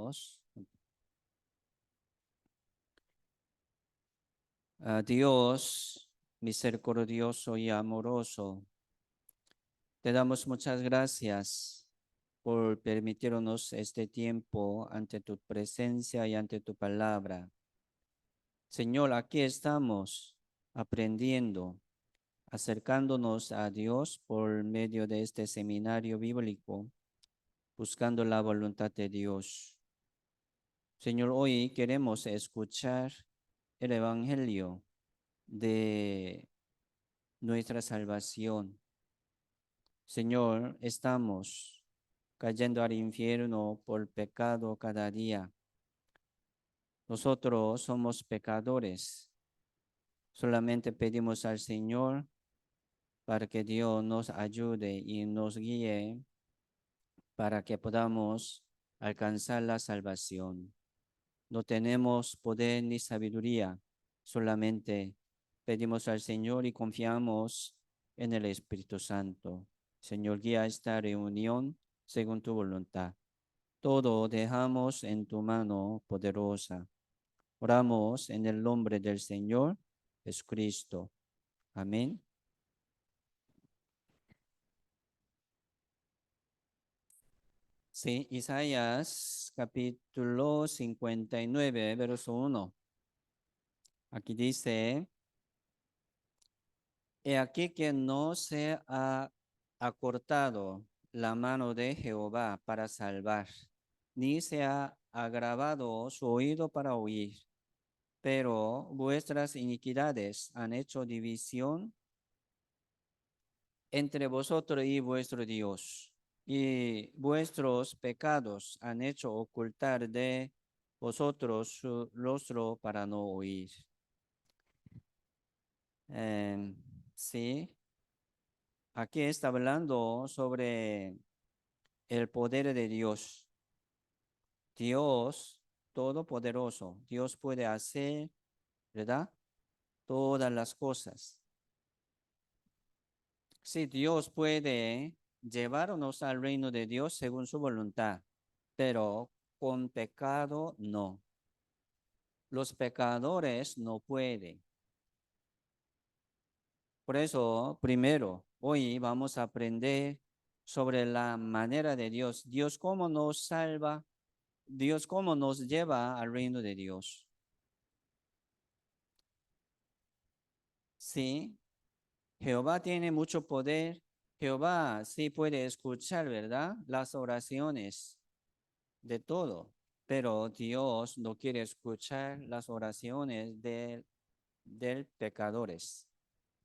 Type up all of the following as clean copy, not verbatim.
Oramos. Dios, misericordioso y amoroso, te damos muchas gracias por permitirnos este tiempo ante tu presencia y ante tu palabra. Señor, aquí estamos aprendiendo, acercándonos a Dios por medio de este seminario bíblico, buscando la voluntad de Dios. Señor, hoy queremos escuchar el Evangelio de nuestra salvación. Señor, estamos cayendo al infierno por pecado cada día. Nosotros somos pecadores. Solamente pedimos al Señor para que Dios nos ayude y nos guíe para que podamos alcanzar la salvación. No tenemos poder ni sabiduría, solamente pedimos al Señor y confiamos en el Espíritu Santo. Señor, guía esta reunión según tu voluntad. Todo dejamos en tu mano poderosa. Oramos en el nombre del Señor Jesucristo. Amén. Sí, Isaías capítulo 59, verso 1. Aquí dice, he aquí que no se ha acortado la mano de Jehová para salvar, ni se ha agravado su oído para oír, pero vuestras iniquidades han hecho división entre vosotros y vuestro Dios, y vuestros pecados han hecho ocultar de vosotros su rostro para no oír. Em, sí, aquí está hablando sobre el poder de Dios. Dios todopoderoso. Dios puede hacer, ¿verdad? Todas las cosas. Sí, Dios puede llevarnos al reino de Dios según su voluntad, pero con pecado no. Los pecadores no pueden. Por eso, primero, hoy vamos a aprender sobre la manera de Dios. Dios cómo nos salva, Dios cómo nos lleva al reino de Dios. Sí, Jehová tiene mucho poder. Jehová sí puede escuchar, ¿verdad? Las oraciones de todo, pero Dios no quiere escuchar las oraciones del pecadores.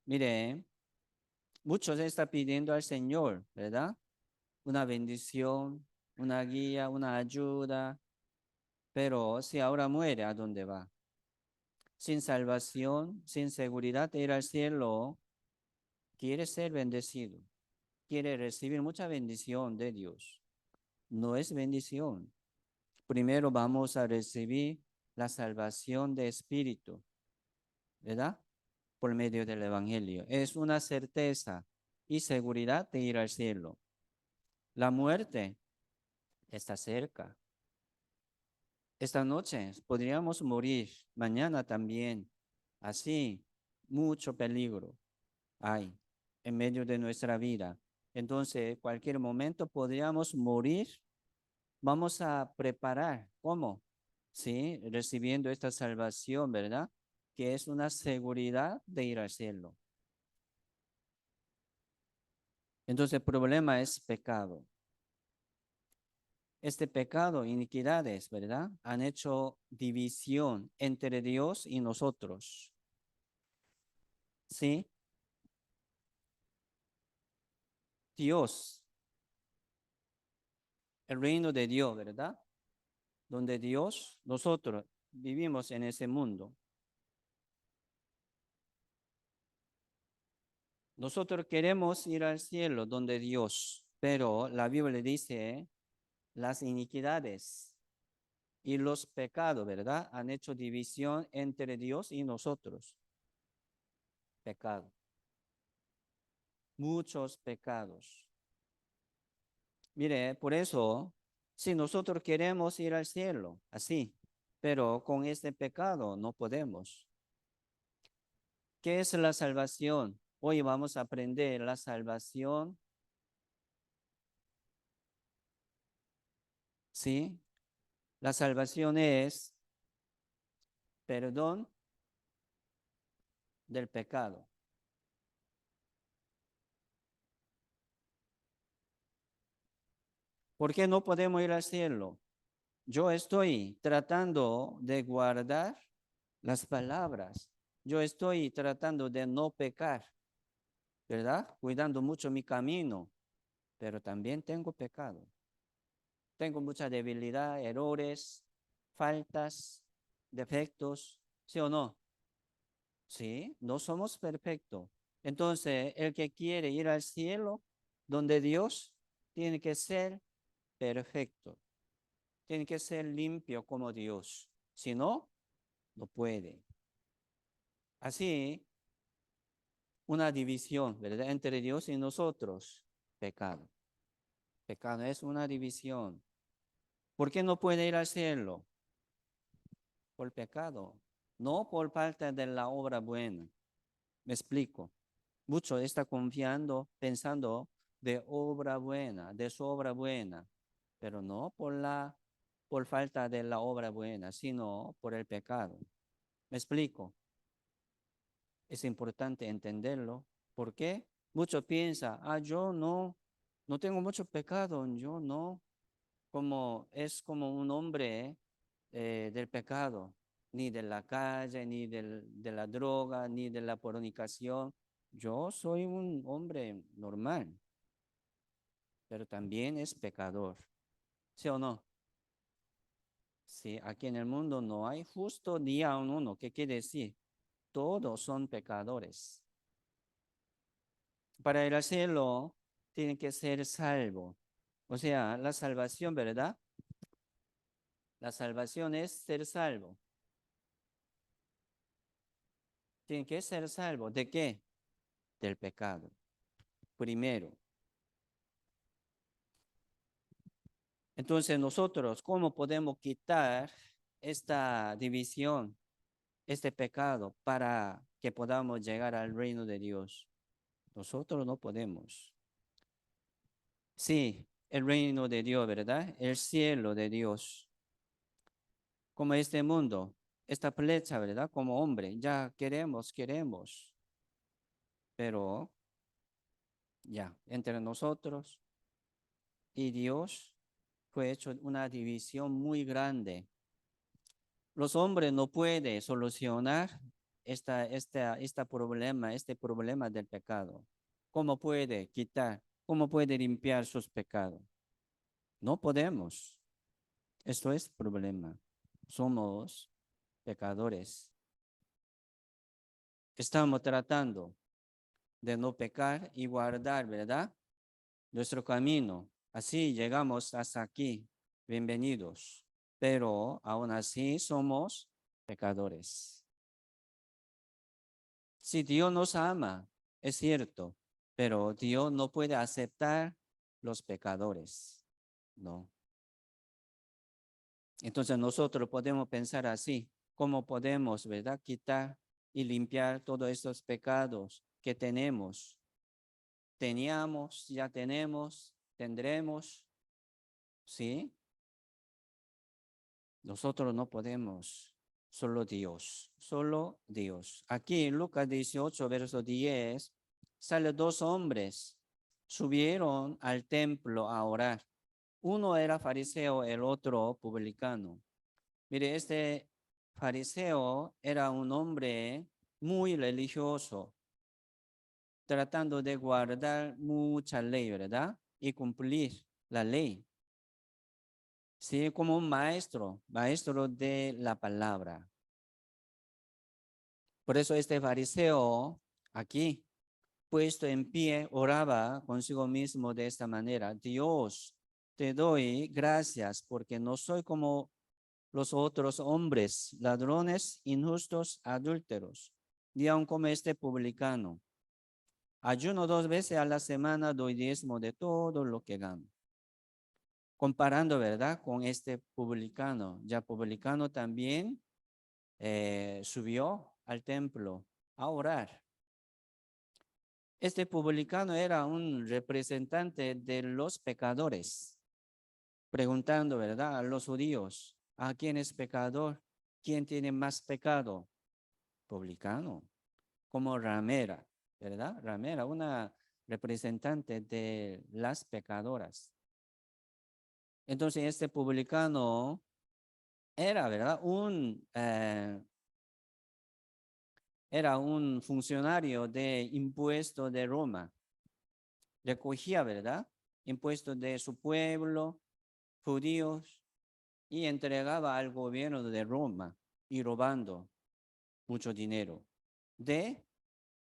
Mire, muchos están pidiendo al Señor, ¿verdad? Una bendición, una guía, una ayuda, pero si ahora muere, ¿a dónde va? Sin salvación, sin seguridad de ir al cielo, quiere ser bendecido, quiere recibir mucha bendición de Dios. No es bendición. Primero vamos a recibir la salvación de espíritu, ¿verdad? Por medio del Evangelio. Es una certeza y seguridad de ir al cielo. La muerte está cerca. Esta noche podríamos morir, mañana también. Así, mucho peligro hay en medio de nuestra vida. Entonces, cualquier momento podríamos morir. Vamos a preparar. ¿Cómo? Sí, recibiendo esta salvación, ¿verdad? Que es una seguridad de ir al cielo. Entonces, el problema es pecado. Este pecado, iniquidades, ¿verdad? Han hecho división entre Dios y nosotros. ¿Sí? Dios, el reino de Dios, ¿verdad? Donde Dios, nosotros vivimos en ese mundo. Nosotros queremos ir al cielo donde Dios, pero la Biblia dice las iniquidades y los pecados, ¿verdad? Han hecho división entre Dios y nosotros. Pecado. Muchos pecados. Mire, por eso Si nosotros queremos ir al cielo, así, pero con este pecado no podemos. ¿Qué es la salvación? Hoy vamos a aprender la salvación, ¿sí? La salvación es perdón del pecado. ¿Por qué no podemos ir al cielo? Yo estoy tratando de guardar las palabras. Yo estoy tratando de no pecar, ¿verdad? Cuidando mucho mi camino, pero también tengo pecado. Tengo mucha debilidad, errores, faltas, defectos, ¿sí o no? Sí, no somos perfectos. Entonces, el que quiere ir al cielo, donde Dios, tiene que ser perfecto, tiene que ser limpio como Dios. Si no, no puede. Así, una división, ¿verdad? Entre Dios y nosotros, pecado. Pecado es una división. ¿Por qué no puede ir al cielo? Por pecado, no por falta de la obra buena. Me explico. Mucho está confiando, pensando de obra buena, de su obra buena, pero no por falta de la obra buena, sino por el pecado. Me explico. Es importante entenderlo. ¿Por qué? Muchos piensan, yo no tengo mucho pecado, yo no, es como un hombre del pecado, ni de la calle, ni de la droga, ni de la fornicación. Yo soy un hombre normal, pero también es pecador. ¿Sí o no? Sí, aquí en el mundo no hay justo ni a uno. ¿Qué quiere decir? Todos son pecadores. Para ir al cielo, tiene que ser salvo. O sea, la salvación, ¿verdad? La salvación es ser salvo. Tiene que ser salvo. ¿De qué? Del pecado. Primero. Entonces nosotros, ¿cómo podemos quitar esta división, este pecado, para que podamos llegar al reino de Dios? Nosotros no podemos. Sí, el reino de Dios, ¿verdad? El cielo de Dios. Como este mundo, esta flecha, ¿verdad? Como hombre, ya queremos, pero ya, entre nosotros y Dios fue hecho una división muy grande. Los hombres no pueden solucionar este problema del pecado. ¿Cómo puede quitar? ¿Cómo puede limpiar sus pecados? No podemos. Esto es problema. Somos pecadores. Estamos tratando de no pecar y guardar, ¿verdad? Nuestro camino. Así llegamos hasta aquí. Bienvenidos. Pero aún así somos pecadores. Si Dios nos ama, es cierto, pero Dios no puede aceptar los pecadores. No. Entonces nosotros podemos pensar así, ¿cómo podemos, verdad, quitar y limpiar todos estos pecados que tenemos? Teníamos, ya tenemos, tendremos, ¿sí? Nosotros no podemos, solo Dios, solo Dios. Aquí en Lucas 18, verso 10, salen dos hombres, subieron al templo a orar. Uno era fariseo, el otro publicano. Mire, este fariseo era un hombre muy religioso, tratando de guardar mucha ley, ¿verdad? Y cumplir la ley. Sí, como un maestro de la palabra. Por eso este fariseo aquí, puesto en pie, oraba consigo mismo de esta manera: Dios, te doy gracias porque no soy como los otros hombres, ladrones, injustos, adúlteros, ni aun como este publicano. Ayuno 2 veces a la semana, doy diezmo de todo lo que gano. comparando, ¿verdad? Con este publicano. Ya publicano también subió al templo a orar. Este publicano era un representante de los pecadores, preguntando, ¿verdad? A los judíos, ¿a quién es pecador? ¿Quién tiene más pecado? Publicano, como ramera, ¿verdad? Ramera, una representante de las pecadoras. Entonces, este publicano era, ¿verdad? Era un funcionario de impuesto de Roma. Recogía, ¿verdad? Impuestos de su pueblo, judíos, y entregaba al gobierno de Roma y robando mucho dinero de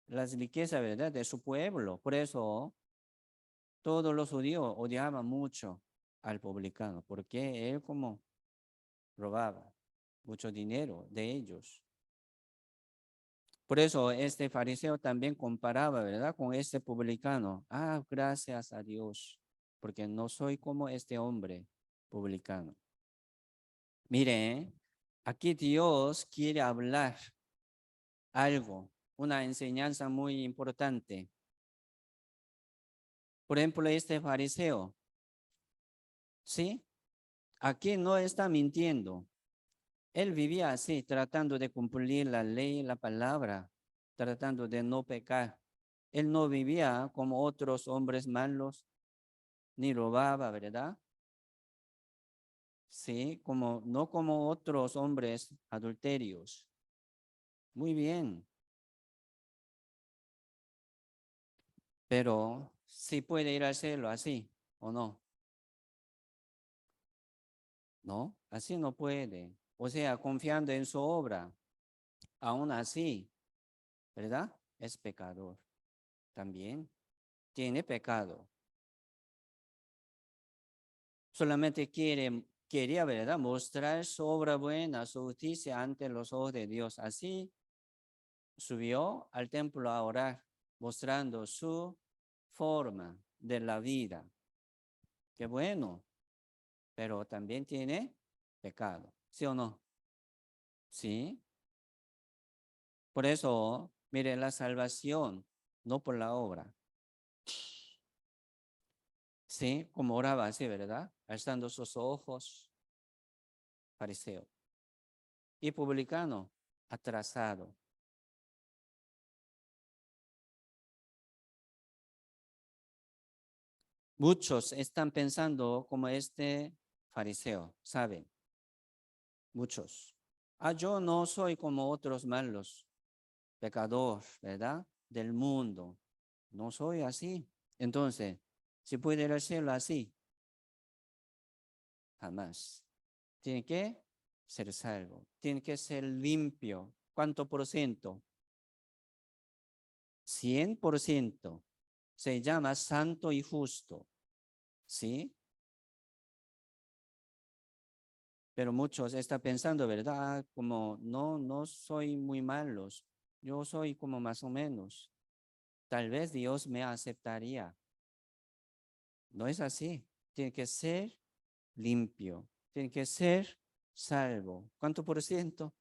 las riquezas, ¿verdad? De su pueblo. Por eso todos los judíos odiaban mucho al publicano, porque él como robaba mucho dinero de ellos. Por eso este fariseo también comparaba, ¿verdad? Con este publicano. Ah, gracias a Dios, porque no soy como este hombre publicano. Mire, aquí Dios quiere hablar algo, una enseñanza muy importante. Por ejemplo, este fariseo, ¿sí? Aquí no está mintiendo. Él vivía así, tratando de cumplir la ley, la palabra, tratando de no pecar. Él no vivía como otros hombres malos, ni robaba, ¿verdad? Sí, como, no como otros hombres adulterios. Muy bien, pero sí puede ir al cielo así, ¿o no? No, así no puede. O sea, confiando en su obra, aún así, ¿verdad? Es pecador también. Tiene pecado. Solamente quería, ¿verdad? Mostrar su obra buena, su justicia ante los ojos de Dios. Así subió al templo a orar, mostrando su forma de la vida. Qué bueno, pero también tiene pecado. ¿Sí o no? Sí. Por eso, mire, la salvación, no por la obra. Sí, como oraba así, ¿verdad? Alzando sus ojos, fariseo. Y publicano, atrasado. Muchos están pensando como este fariseo, ¿saben? Muchos. Ah, yo no soy como otros malos, pecador, ¿verdad? Del mundo. No soy así. Entonces, si puede ir al cielo así, jamás. Tiene que ser salvo, tiene que ser limpio. ¿Cuánto por ciento? 100%. Se llama santo y justo, ¿sí? Pero muchos están pensando, ¿verdad? Como no soy muy malos, yo soy como más o menos. Tal vez Dios me aceptaría. No es así. Tiene que ser limpio, tiene que ser salvo. ¿Cuánto por ciento?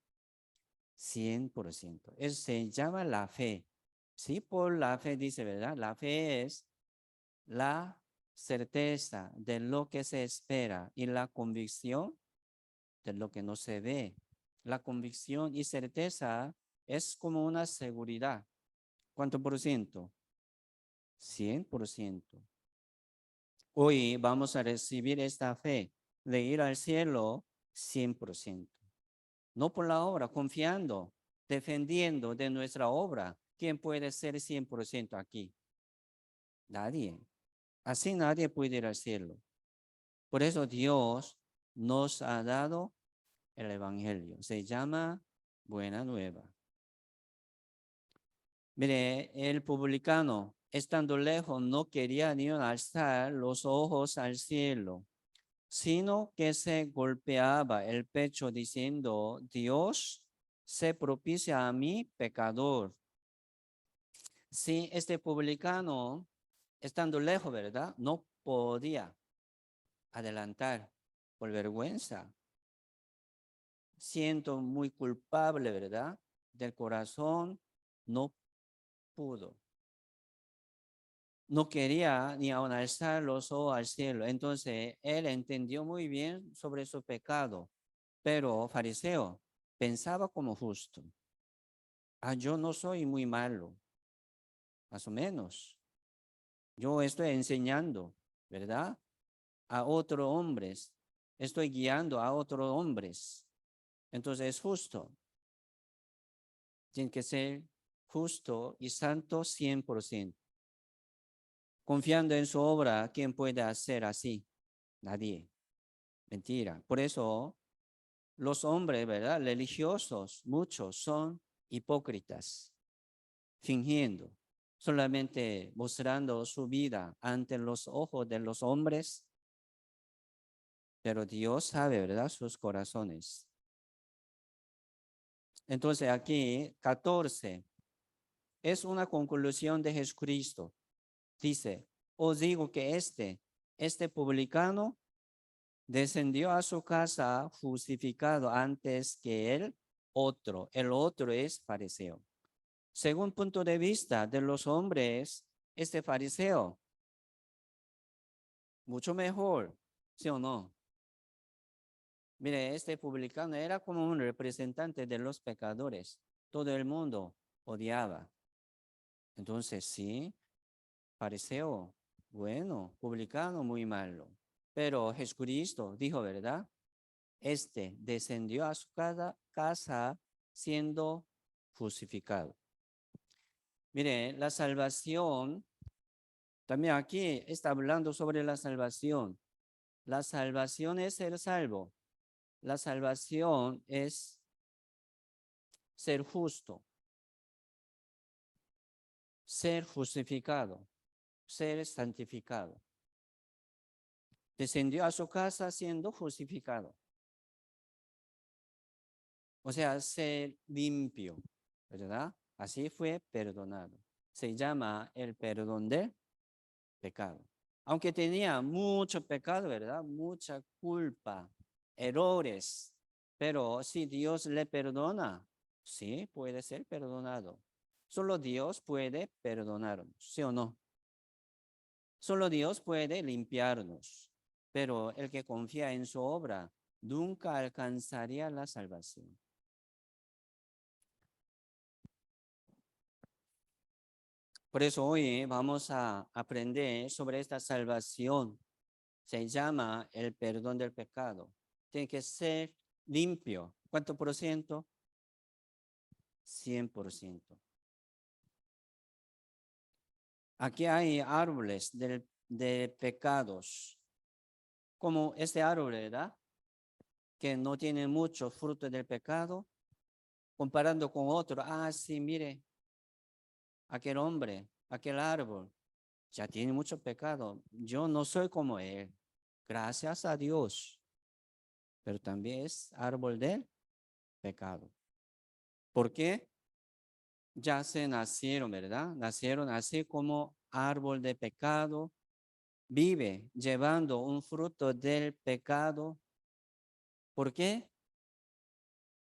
100%. Eso se llama la fe. Sí, por la fe dice, ¿verdad? La fe es la certeza de lo que se espera y la convicción de lo que no se ve. La convicción y certeza es como una seguridad. ¿Cuánto por ciento? 100%. Hoy vamos a recibir esta fe de ir al cielo 100%. No por la obra, confiando, defendiendo de nuestra obra. ¿Quién puede ser 100% aquí? Nadie. Así nadie puede ir al cielo. Por eso Dios nos ha dado el Evangelio. Se llama Buena Nueva. Mire, el publicano, estando lejos, no quería ni alzar los ojos al cielo, sino que se golpeaba el pecho diciendo, Dios, se propicia a mí, pecador. Sí, este publicano, estando lejos, ¿verdad? No podía. adelantar por vergüenza. Siento muy culpable, ¿verdad? Del corazón no pudo. No quería ni aun alzar los ojos al cielo. Entonces él entendió muy bien sobre su pecado, pero fariseo pensaba como justo. Yo no soy muy malo, más o menos. Yo estoy enseñando, ¿verdad? A otros hombres. Estoy guiando a otros hombres. Entonces es justo. Tiene que ser justo y santo 100%. Confiando en su obra, ¿quién puede hacer así? Nadie. Mentira. Por eso los hombres, ¿verdad? Religiosos, muchos son hipócritas, fingiendo, solamente mostrando su vida ante los ojos de los hombres, pero Dios sabe, ¿verdad? Sus corazones. Entonces aquí 14 es una conclusión de Jesucristo. Dice, os digo que este publicano descendió a su casa justificado antes que el otro. El otro es fariseo. Según punto de vista de los hombres, este fariseo, mucho mejor, ¿sí o no? Mire, este publicano era como un representante de los pecadores. Todo el mundo odiaba. Entonces, sí, fariseo, bueno, publicano, muy malo. Pero Jesucristo dijo, ¿verdad? Este descendió a su casa siendo justificado. Mire, la salvación, también aquí está hablando sobre la salvación. La salvación es ser salvo. La salvación es ser justo, ser justificado, ser santificado. Descendió a su casa siendo justificado. O sea, ser limpio, ¿verdad? Así fue perdonado. Se llama el perdón del pecado. Aunque tenía mucho pecado, ¿verdad? Mucha culpa, errores. Pero si Dios le perdona, sí, puede ser perdonado. Solo Dios puede perdonarnos, ¿sí o no? Solo Dios puede limpiarnos. Pero el que confía en su obra nunca alcanzaría la salvación. Por eso hoy vamos a aprender sobre esta salvación. Se llama el perdón del pecado. Tiene que ser limpio. ¿Cuánto por ciento? 100%. Aquí hay árboles de pecados, como este árbol, ¿verdad? Que no tiene mucho fruto del pecado, comparando con otro. Sí, mire, aquel hombre, aquel árbol, ya tiene mucho pecado. Yo no soy como él. Gracias a Dios. Pero también es árbol del pecado. ¿Por qué? Ya se nacieron, ¿verdad? Nacieron así como árbol de pecado, vive llevando un fruto del pecado. ¿Por qué?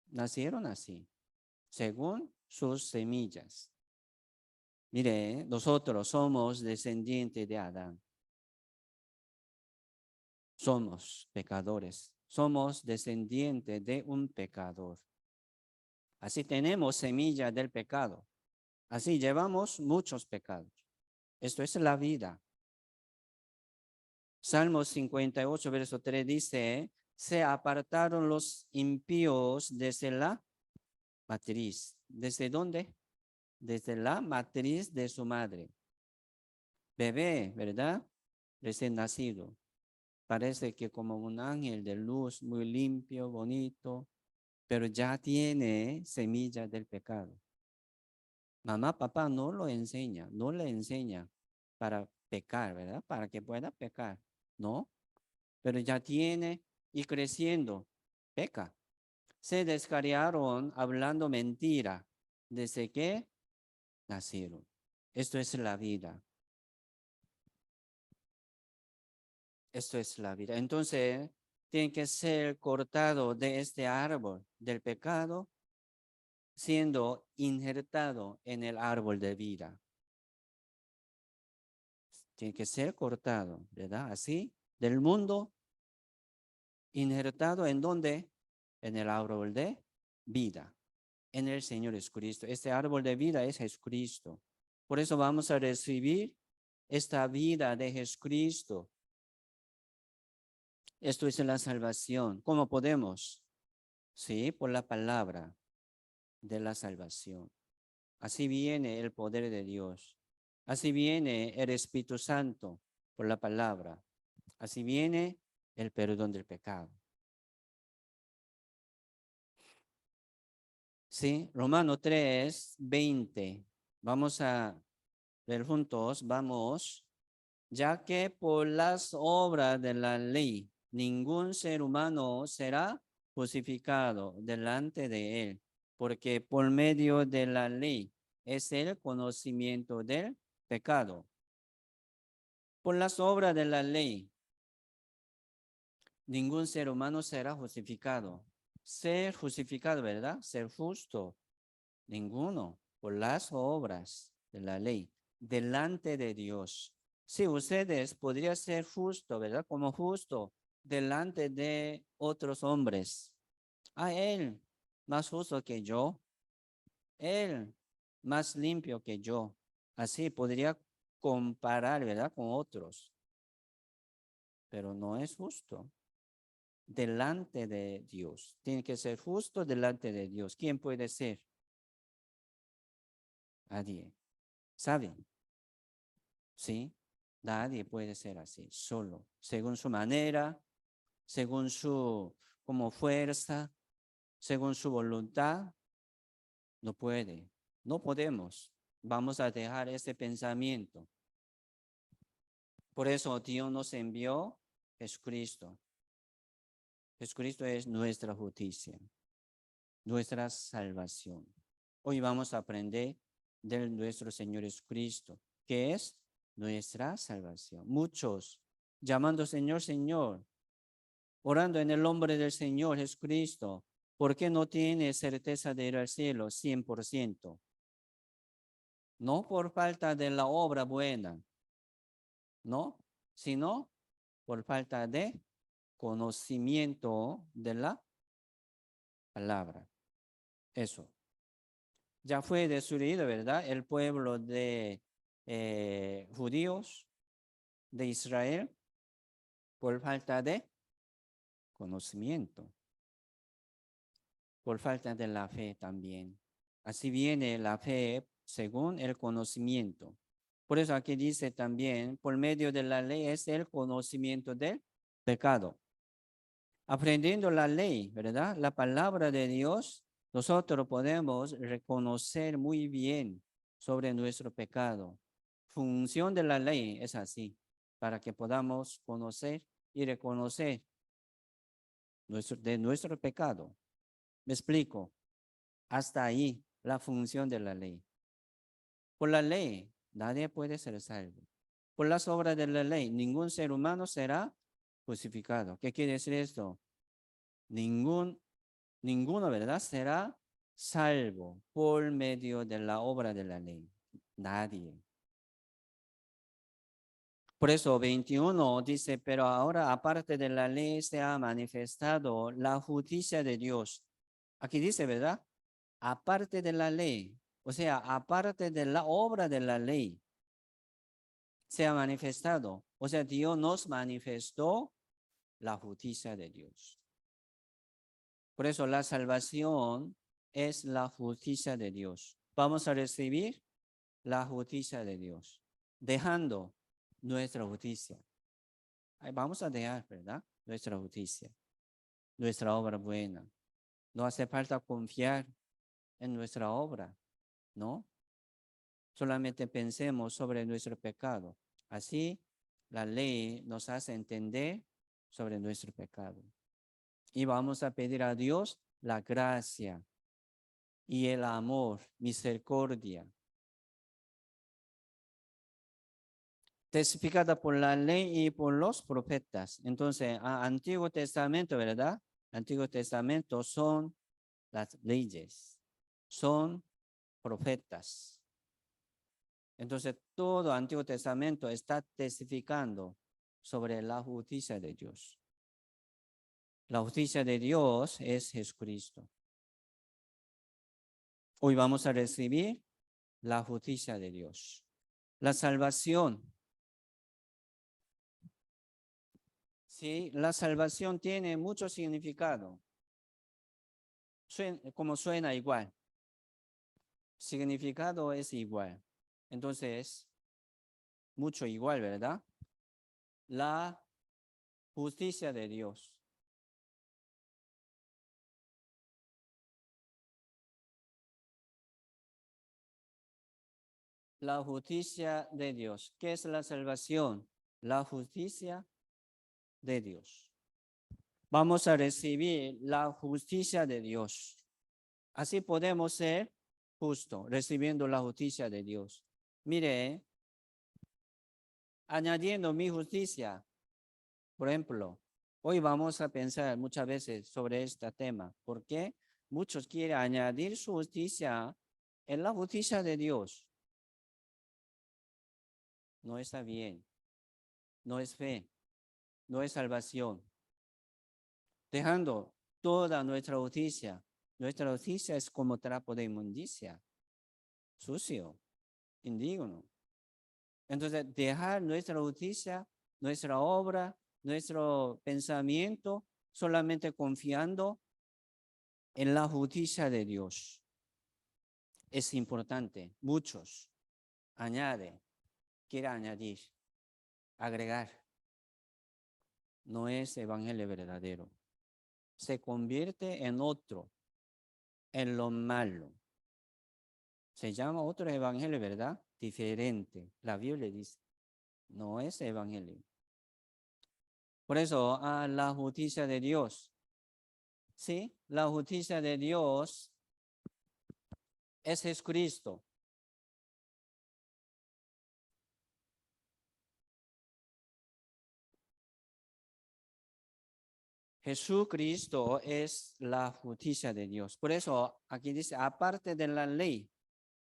Nacieron así, según sus semillas. Mire, nosotros somos descendientes de Adán. Somos pecadores. Somos descendientes de un pecador. Así tenemos semilla del pecado. Así llevamos muchos pecados. Esto es la vida. Salmo 58, verso 3 dice, se apartaron los impíos desde la matriz. ¿Desde dónde? Desde la matriz de su madre. Bebé, ¿verdad? Recién nacido. Parece que como un ángel de luz, muy limpio, bonito, pero ya tiene semillas del pecado. Mamá, papá no lo enseña, no le enseña para pecar, ¿verdad? Para que pueda pecar, ¿no? Pero ya tiene y creciendo, peca. Se descarriaron hablando mentira desde que nacieron. Esto es la vida. Esto es la vida. Entonces, tiene que ser cortado de este árbol del pecado, siendo injertado en el árbol de vida. Tiene que ser cortado, ¿verdad? Así, del mundo, injertado en donde? En el árbol de vida, en el Señor Jesucristo. Este árbol de vida es Jesucristo. Por eso vamos a recibir esta vida de Jesucristo. Esto es la salvación. ¿Cómo podemos? Sí, por la palabra de la salvación. Así viene el poder de Dios. Así viene el Espíritu Santo por la palabra. Así viene el perdón del pecado. Sí, Romano 3:20. Vamos a ver juntos, vamos. Ya que por las obras de la ley ningún ser humano será justificado delante de él, porque por medio de la ley es el conocimiento del pecado. Por las obras de la ley, ningún ser humano será justificado. Ser justificado, ¿verdad? Ser justo, ninguno. Por las obras de la ley, delante de Dios. Sí, ustedes podrían ser justo, ¿verdad? Como justo delante de otros hombres. A él, más justo que yo. Él, más limpio que yo. Así podría comparar, ¿verdad? Con otros. Pero no es justo delante de Dios. Tiene que ser justo delante de Dios. ¿Quién puede ser? Nadie. ¿Saben? ¿Sí? Nadie puede ser así, solo, según su manera, según su como fuerza, según su voluntad, no puede, no podemos. Vamos a dejar ese pensamiento. Por eso Dios nos envió Jesucristo. Jesucristo es nuestra justicia, nuestra salvación. Hoy vamos a aprender de nuestro Señor Jesucristo, que es nuestra salvación. Muchos llamando Señor, Señor, orando en el nombre del Señor Jesucristo, ¿por qué no tiene certeza de ir al cielo 100%? No por falta de la obra buena, no, sino por falta de conocimiento de la palabra. Eso. Ya fue destruido, ¿verdad? El pueblo de judíos de Israel por falta de conocimiento, por falta de la fe también. Así viene la fe según el conocimiento. Por eso aquí dice también, por medio de la ley es el conocimiento del pecado. Aprendiendo la ley, ¿verdad? La palabra de Dios, nosotros podemos reconocer muy bien sobre nuestro pecado. Función de la ley es así, para que podamos conocer y reconocer de nuestro pecado. Me explico. Hasta ahí la función de la ley. Por la ley, nadie puede ser salvo. Por las obras de la ley, ningún ser humano será justificado. ¿Qué quiere decir esto? Ninguno, ¿verdad? Será salvo por medio de la obra de la ley. Nadie. Por eso 21 dice, pero ahora aparte de la ley se ha manifestado la justicia de Dios. Aquí dice, ¿verdad? Aparte de la ley, o sea, aparte de la obra de la ley, se ha manifestado. O sea, Dios nos manifestó la justicia de Dios. Por eso la salvación es la justicia de Dios. Vamos a recibir la justicia de Dios, dejando nuestra justicia. Vamos a dejar, ¿verdad? Nuestra justicia, nuestra obra buena. No hace falta confiar en nuestra obra, ¿no? Solamente pensemos sobre nuestro pecado. Así, la ley nos hace entender sobre nuestro pecado. Y vamos a pedir a Dios la gracia y el amor, misericordia. testificada por la ley y por los profetas. Entonces, Antiguo Testamento, ¿verdad? Antiguo Testamento son las leyes, son profetas. Entonces, todo Antiguo Testamento está testificando sobre la justicia de Dios. La justicia de Dios es Jesucristo. Hoy vamos a recibir la justicia de Dios. La salvación. Sí, la salvación tiene mucho significado. Como suena igual. Significado es igual. Entonces, mucho igual, ¿verdad? La justicia de Dios. La justicia de Dios. ¿Qué es la salvación? La justicia de Dios. Vamos a recibir la justicia de Dios. Así podemos ser justos, recibiendo la justicia de Dios. Mire, añadiendo mi justicia, por ejemplo, hoy vamos a pensar muchas veces sobre este tema. ¿Por qué? Muchos quieren añadir su justicia en la justicia de Dios. No está bien. No es fe. No es salvación. Dejando toda nuestra justicia. Nuestra justicia es como trapo de inmundicia. Sucio. Indigno. Entonces, dejar nuestra justicia, nuestra obra, nuestro pensamiento, solamente confiando en la justicia de Dios. Es importante. Muchos añaden, quieren añadir, agregar. No es evangelio verdadero. Se convierte en otro, en lo malo. Se llama otro evangelio, ¿verdad? Diferente. La Biblia dice, no es evangelio. Por eso, la justicia de Dios. Sí, la justicia de Dios es Jesucristo. Jesucristo es la justicia de Dios. Por eso aquí dice, aparte de la ley,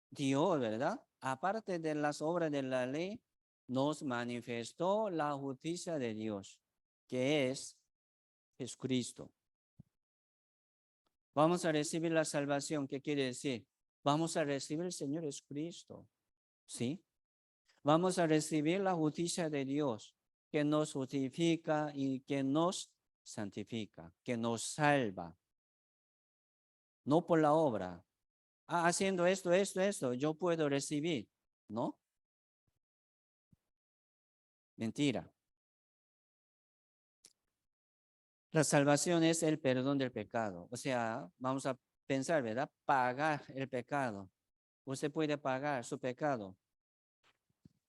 Dios, ¿verdad? Aparte de las obras de la ley, nos manifestó la justicia de Dios, que es Jesucristo. Vamos a recibir la salvación. ¿Qué quiere decir? Vamos a recibir el Señor Jesucristo. ¿Sí? Vamos a recibir la justicia de Dios, que nos justifica y que nos santifica, que nos salva. No por la obra. Haciendo esto, yo puedo recibir. ¿No? Mentira. La salvación es el perdón del pecado. O sea, vamos a pensar, ¿verdad? Pagar el pecado. Usted puede pagar su pecado.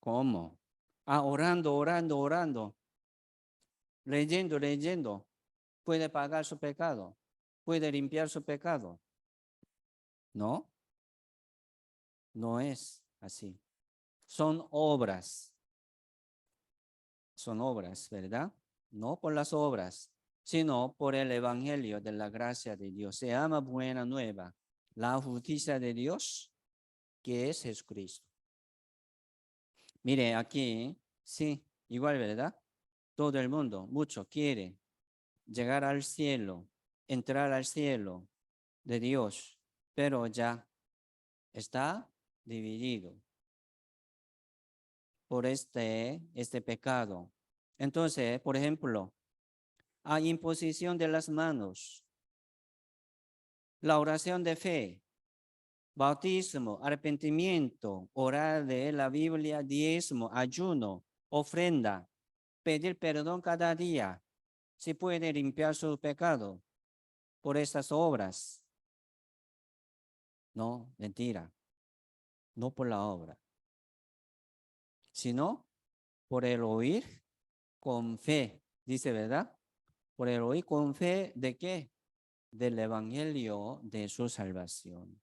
¿Cómo? Orando. Leyendo. Puede pagar su pecado. Puede limpiar su pecado. No, no es así. Son obras. Son obras, ¿verdad? No por las obras, sino por el evangelio de la gracia de Dios. Se llama buena nueva. La justicia de Dios, que es Jesucristo. Mire, aquí, sí, igual, ¿verdad? Todo el mundo, mucho quiere llegar al cielo, entrar al cielo de Dios, pero ya está dividido por este pecado. Entonces, por ejemplo, hay imposición de las manos, la oración de fe, bautismo, arrepentimiento, orar de la Biblia, diezmo, ayuno, ofrenda, pedir perdón cada día. Si puede limpiar su pecado por estas obras. No, mentira. No por la obra, sino por el oír con fe. Dice, ¿verdad? Por el oír con fe, ¿de qué? Del evangelio de su salvación.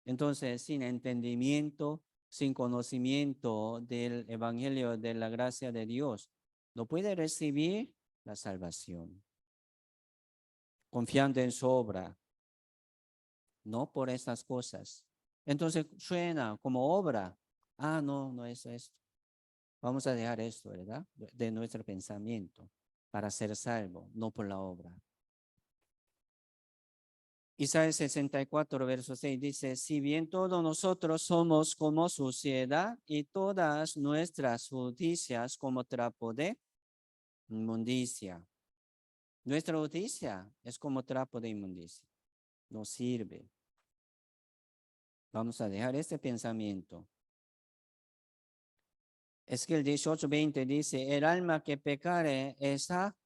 Entonces, sin entendimiento, sin conocimiento del evangelio de la gracia de Dios, no puede recibir la salvación. Confiando en su obra, no por estas cosas. Entonces suena como obra. Ah, no, no es esto. Vamos a dejar esto, ¿verdad? De nuestro pensamiento para ser salvo, no por la obra. Isaías 64, verso 6 dice, si bien todos nosotros somos como suciedad y todas nuestras justicias como trapo de inmundicia. Nuestra justicia es como trapo de inmundicia. No sirve. Vamos a dejar este pensamiento. Es que el 18:20 dice, el alma que pecare, esa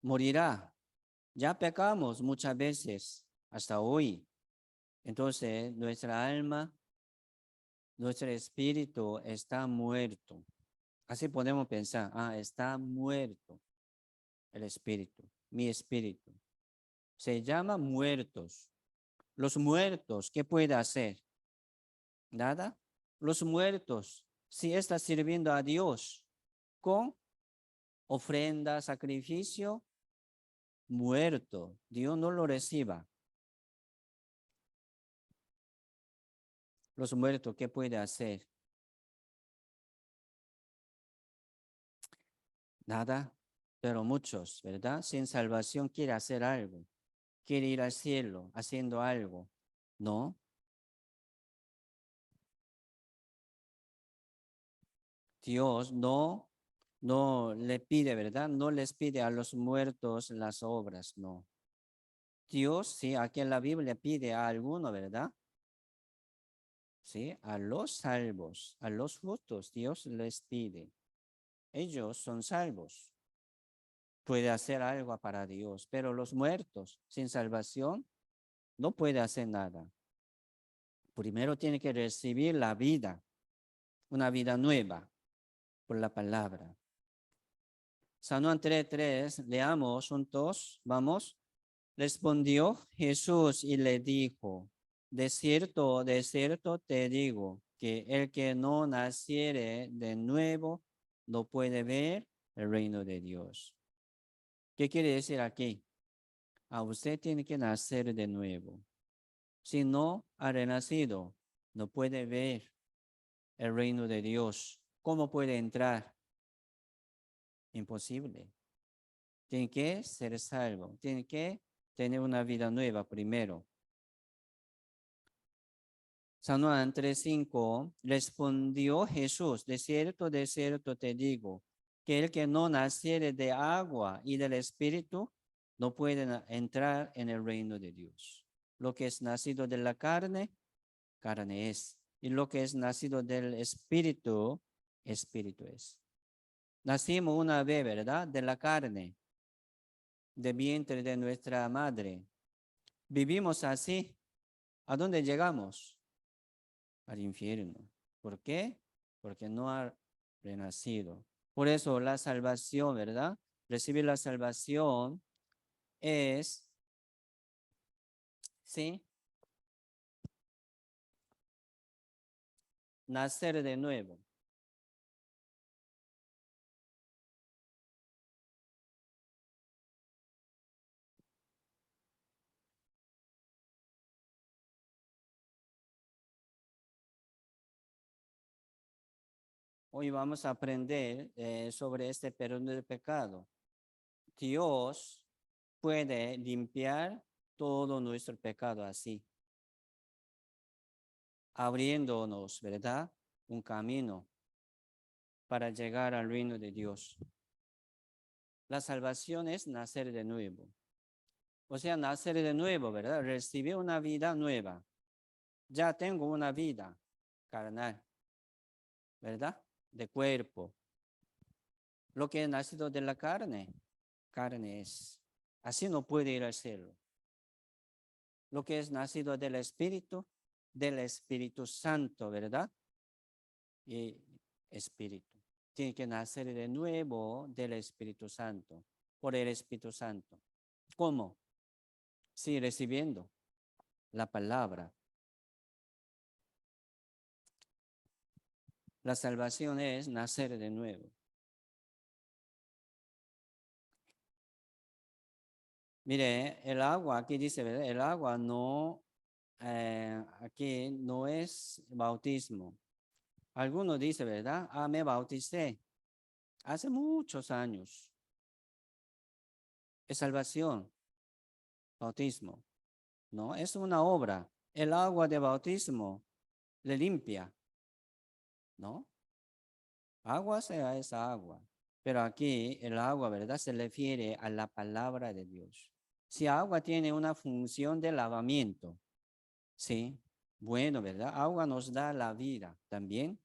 morirá. Ya pecamos muchas veces hasta hoy. Entonces, nuestra alma, nuestro espíritu está muerto. Así podemos pensar, está muerto el espíritu, mi espíritu. Se llama muertos. Los muertos, ¿qué puede hacer? Nada. Los muertos, si está sirviendo a Dios con ofrenda, sacrificio, muerto, Dios no lo reciba. Los muertos, ¿qué puede hacer? Nada, pero muchos, ¿verdad? Sin salvación quiere hacer algo, quiere ir al cielo haciendo algo. No, Dios no le pide, ¿verdad? No les pide a los muertos las obras, no. Dios, sí, aquí en la Biblia pide a alguno, ¿verdad? Sí, a los salvos, a los justos, Dios les pide. Ellos son salvos. Puede hacer algo para Dios, pero los muertos sin salvación no puede hacer nada. Primero tiene que recibir la vida, una vida nueva por la palabra. San Juan 3:3, leamos juntos, vamos. Respondió Jesús y le dijo, de cierto te digo, que el que no naciere de nuevo no puede ver el reino de Dios. ¿Qué quiere decir aquí? A usted tiene que nacer de nuevo. Si no ha renacido, no puede ver el reino de Dios. ¿Cómo puede entrar? Imposible. Tiene que ser salvo. Tiene que tener una vida nueva primero. San Juan 3:5, respondió Jesús, de cierto te digo, que el que no naciere de agua y del Espíritu no puede entrar en el reino de Dios. Lo que es nacido de la carne, carne es. Y lo que es nacido del Espíritu, Espíritu es. Nacimos una vez, ¿verdad? De la carne, de vientre de nuestra madre. Vivimos así. ¿A dónde llegamos? Al infierno. ¿Por qué? Porque no ha renacido. Por eso la salvación, ¿verdad? Recibir la salvación es, ¿sí? Nacer de nuevo. Hoy vamos a aprender sobre este perdón del pecado. Dios puede limpiar todo nuestro pecado así, abriéndonos, ¿verdad? Un camino para llegar al reino de Dios. La salvación es nacer de nuevo. O sea, nacer de nuevo, ¿verdad? Recibir una vida nueva. Ya tengo una vida carnal, ¿verdad? De cuerpo. Lo que es nacido de la carne, carne es. Así no puede ir al cielo. Lo que es nacido del Espíritu Santo, ¿verdad? Y Espíritu. Tiene que nacer de nuevo del Espíritu Santo, por el Espíritu Santo. ¿Cómo? Sí, recibiendo la palabra. La salvación es nacer de nuevo. Mire, el agua, aquí dice, ¿verdad? El agua no, aquí no es bautismo. Algunos dicen, ¿verdad? Ah, me bauticé hace muchos años. Es salvación, bautismo. No, es una obra. El agua de bautismo le limpia, ¿no? Agua sea esa agua. Pero aquí el agua, ¿verdad? Se refiere a la palabra de Dios. Si agua tiene una función de lavamiento, ¿sí? Bueno, ¿verdad? Agua nos da la vida también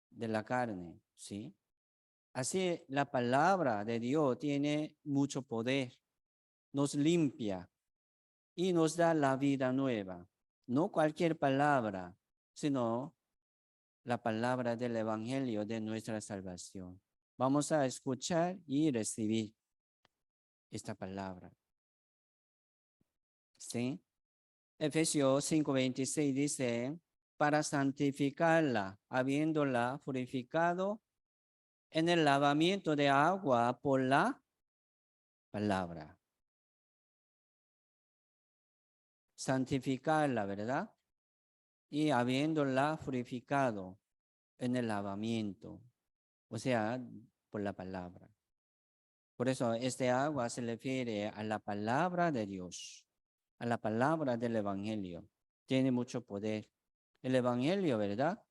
de la carne, ¿sí? Así la palabra de Dios tiene mucho poder, nos limpia y nos da la vida nueva. No cualquier palabra, sino la palabra del Evangelio de nuestra salvación. Vamos a escuchar y recibir esta palabra. ¿Sí? Efesios 5:26 dice, para santificarla, habiéndola purificado en el lavamiento de agua por la palabra. Santificarla, ¿verdad? Y habiéndola purificado en el lavamiento, o sea, por la palabra. Por eso este agua se refiere a la palabra de Dios, a la palabra del Evangelio. Tiene mucho poder. El Evangelio, ¿verdad?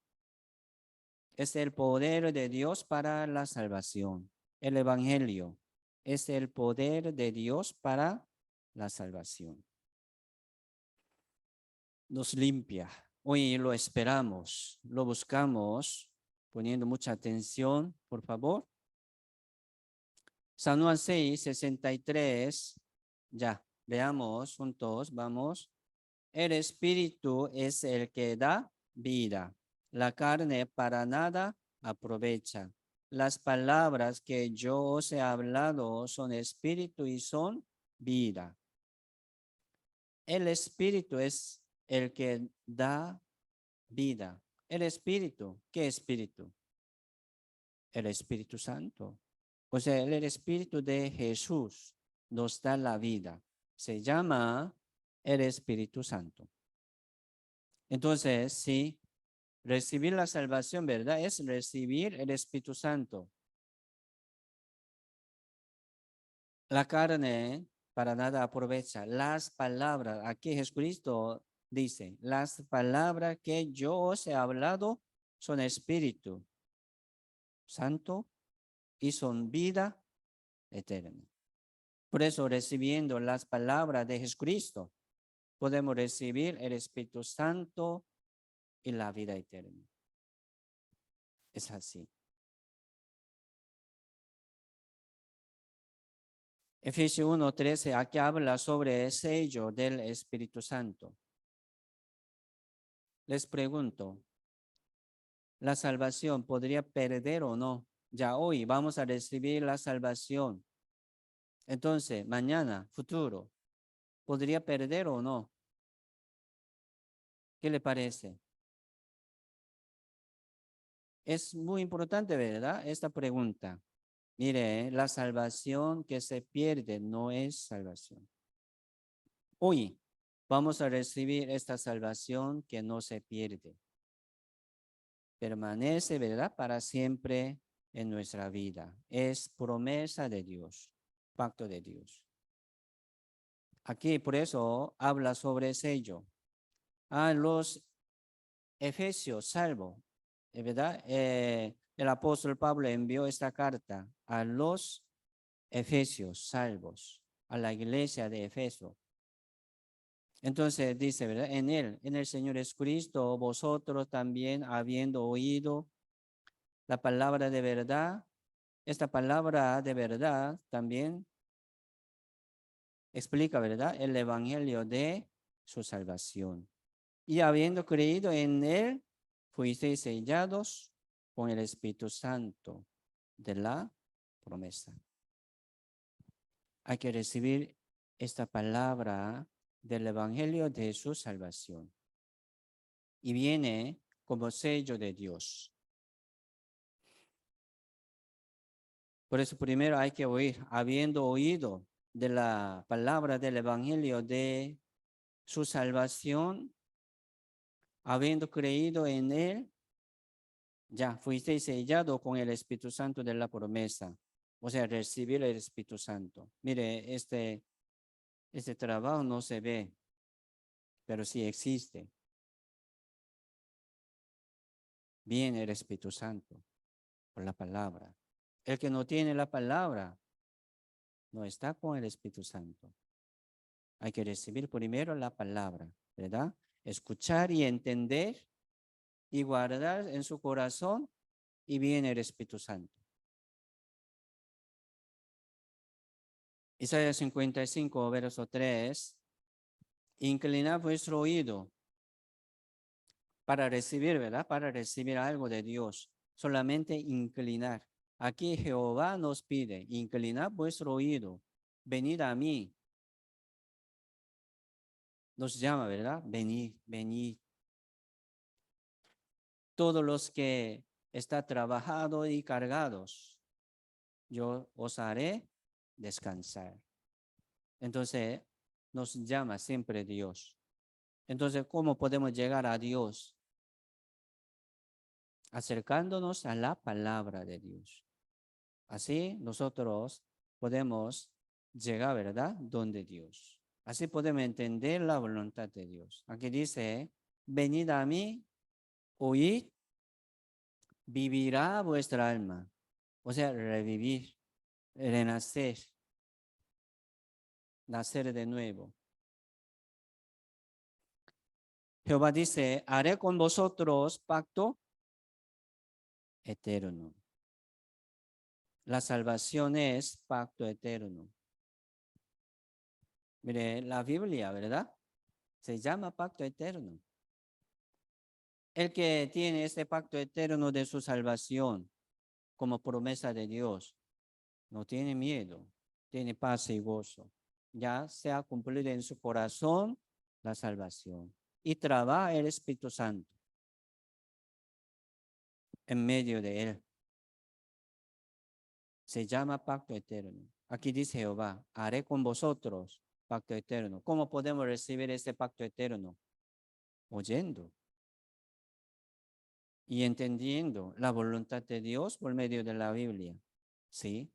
Es el poder de Dios para la salvación. El Evangelio es el poder de Dios para la salvación. Nos limpia. Hoy lo esperamos, lo buscamos, poniendo mucha atención, por favor. San Juan 6:63. Ya, veamos juntos, vamos. El Espíritu es el que da vida. La carne para nada aprovecha. Las palabras que yo os he hablado son espíritu y son vida. El Espíritu es el que da vida. El Espíritu, ¿qué Espíritu? El Espíritu Santo. O sea, el Espíritu de Jesús nos da la vida. Se llama el Espíritu Santo. Entonces, sí, recibir la salvación, ¿verdad? Es recibir el Espíritu Santo. La carne para nada aprovecha. Las palabras, aquí Jesucristo dice, las palabras que yo os he hablado son Espíritu Santo y son vida eterna. Por eso, recibiendo las palabras de Jesucristo, podemos recibir el Espíritu Santo y la vida eterna. Es así. Efesios 1:13, aquí habla sobre el sello del Espíritu Santo. Les pregunto, ¿la salvación podría perder o no? Ya hoy vamos a recibir la salvación. Entonces, mañana, futuro, ¿podría perder o no? ¿Qué le parece? Es muy importante, ¿verdad? Esta pregunta. Mire, la salvación que se pierde no es salvación. Hoy vamos a recibir esta salvación que no se pierde. Permanece, ¿verdad? Para siempre en nuestra vida. Es promesa de Dios, pacto de Dios. Aquí por eso habla sobre sello. A los Efesios, salvo, ¿verdad? El apóstol Pablo envió esta carta a los Efesios, salvos, a la iglesia de Efeso. Entonces dice, ¿verdad? En el Señor Jesucristo, vosotros también habiendo oído la palabra de verdad, esta palabra de verdad también explica, ¿verdad? El evangelio de su salvación. Y habiendo creído en él, fuisteis sellados con el Espíritu Santo de la promesa. Hay que recibir esta palabra del evangelio de su salvación. Y viene como sello de Dios. Por eso primero hay que oír, habiendo oído de la palabra del evangelio de su salvación, habiendo creído en él, ya fuisteis sellado con el Espíritu Santo de la promesa. O sea, recibir el Espíritu Santo. Mire, este trabajo no se ve, pero sí existe. Viene el Espíritu Santo por la palabra. El que no tiene la palabra no está con el Espíritu Santo. Hay que recibir primero la palabra, ¿verdad? Escuchar y entender y guardar en su corazón y viene el Espíritu Santo. Isaías 55, verso 3. Inclinad vuestro oído para recibir, ¿verdad? Para recibir algo de Dios. Solamente inclinar. Aquí Jehová nos pide, inclinad vuestro oído, venid a mí. Nos llama, ¿verdad? Venid, venid. Todos los que están trabajados y cargados, yo os haré descansar. Entonces, nos llama siempre Dios. Entonces, ¿cómo podemos llegar a Dios? Acercándonos a la palabra de Dios. Así nosotros podemos llegar, ¿verdad? Donde Dios. Así podemos entender la voluntad de Dios. Aquí dice, venid a mí, oíd, vivirá vuestra alma. O sea, revivir, renacer, nacer de nuevo. Jehová dice, haré con vosotros pacto eterno. La salvación es pacto eterno. Mire, la Biblia, ¿verdad? Se llama pacto eterno. El que tiene este pacto eterno de su salvación como promesa de Dios, no tiene miedo, tiene paz y gozo. Ya se ha cumplido en su corazón la salvación. Y trabaja el Espíritu Santo en medio de él. Se llama pacto eterno. Aquí dice Jehová, haré con vosotros pacto eterno. ¿Cómo podemos recibir este pacto eterno? Oyendo y entendiendo la voluntad de Dios por medio de la Biblia. ¿Sí?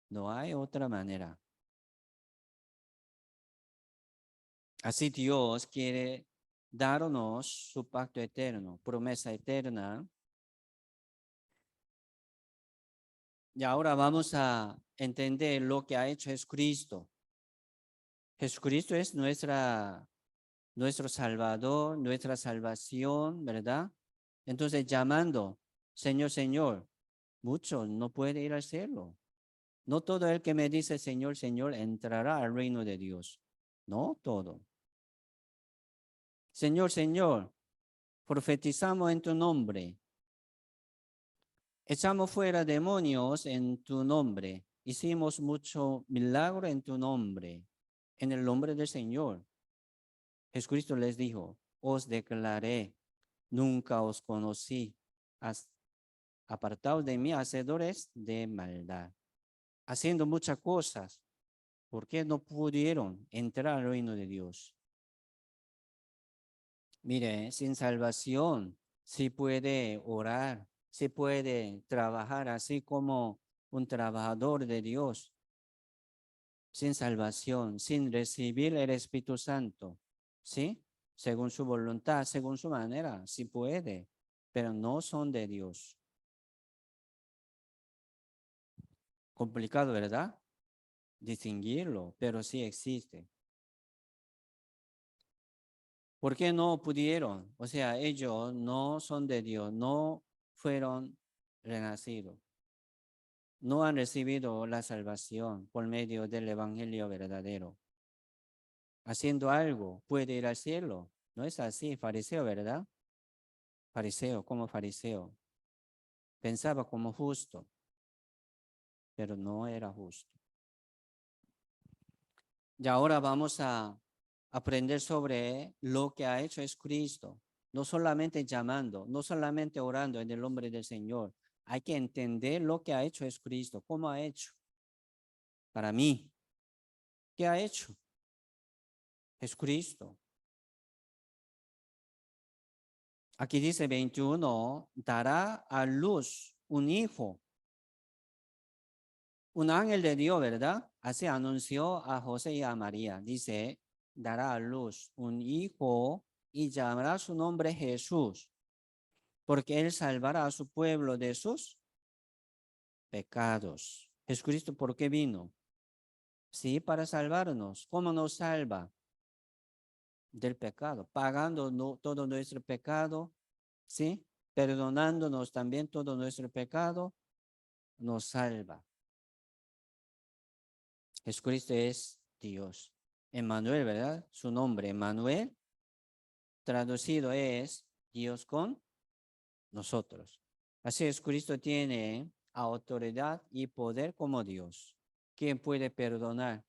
No hay otra manera. Así Dios quiere darnos su pacto eterno, promesa eterna. Y ahora vamos a entender lo que ha hecho Jesucristo. Jesucristo es nuestro Salvador, nuestra salvación, ¿verdad? Entonces llamando, Señor, Señor, muchos no pueden ir al cielo. No todo el que me dice Señor, Señor entrará al reino de Dios. No todo. Señor, Señor, profetizamos en tu nombre. Echamos fuera demonios en tu nombre. Hicimos mucho milagro en tu nombre. En el nombre del Señor. Jesucristo les dijo, os declaré, nunca os conocí. Apartados de mí, hacedores de maldad. Haciendo muchas cosas. ¿Por qué no pudieron entrar al reino de Dios? Mire, sin salvación, sí puede orar, sí puede trabajar así como un trabajador de Dios. Sin salvación, sin recibir el Espíritu Santo, ¿sí? Según su voluntad, según su manera, sí puede, pero no son de Dios. Complicado, ¿verdad? Distinguirlo, pero sí existe. ¿Por qué no pudieron? O sea, ellos no son de Dios, no fueron renacidos. No han recibido la salvación por medio del evangelio verdadero. Haciendo algo puede ir al cielo. No es así, fariseo, ¿verdad? Fariseo, como fariseo. Pensaba como justo, pero no era justo. Y ahora vamos a aprender sobre lo que ha hecho Jesucristo. No solamente llamando, no solamente orando en el nombre del Señor. hay que entender lo que ha hecho Jesucristo, cómo ha hecho. Para mí, ¿qué ha hecho Jesucristo? Aquí dice 21, dará a luz un hijo, un ángel de Dios, ¿verdad? Así anunció a José y a María. Dice, dará a luz un hijo y llamará su nombre Jesús, porque él salvará a su pueblo de sus pecados. Jesucristo, ¿por qué vino? Sí, para salvarnos. ¿Cómo nos salva? Del pecado, pagando todo nuestro pecado, ¿sí? Perdonándonos también todo nuestro pecado, nos salva. Jesucristo es Dios. Emmanuel, ¿verdad? Su nombre, Emmanuel, traducido es Dios con nosotros. Así Jesucristo tiene autoridad y poder como Dios. ¿Quién puede perdonar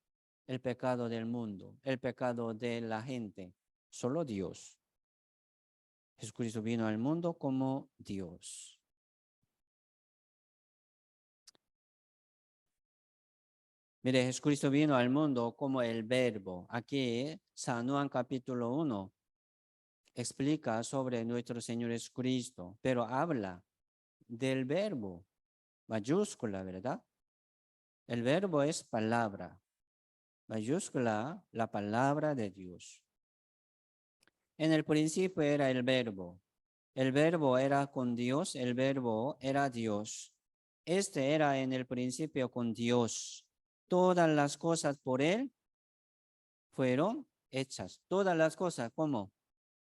el pecado del mundo, el pecado de la gente? Solo Dios. Jesucristo vino al mundo como Dios. Mire, Jesucristo vino al mundo como el verbo. Aquí, San Juan capítulo 1 explica sobre nuestro Señor Jesucristo, pero habla del verbo, mayúscula, ¿verdad? El verbo es palabra, mayúscula, la palabra de Dios. En el principio era el verbo era con Dios, el verbo era Dios. Este era en el principio con Dios. Todas las cosas por él fueron hechas. Todas las cosas, como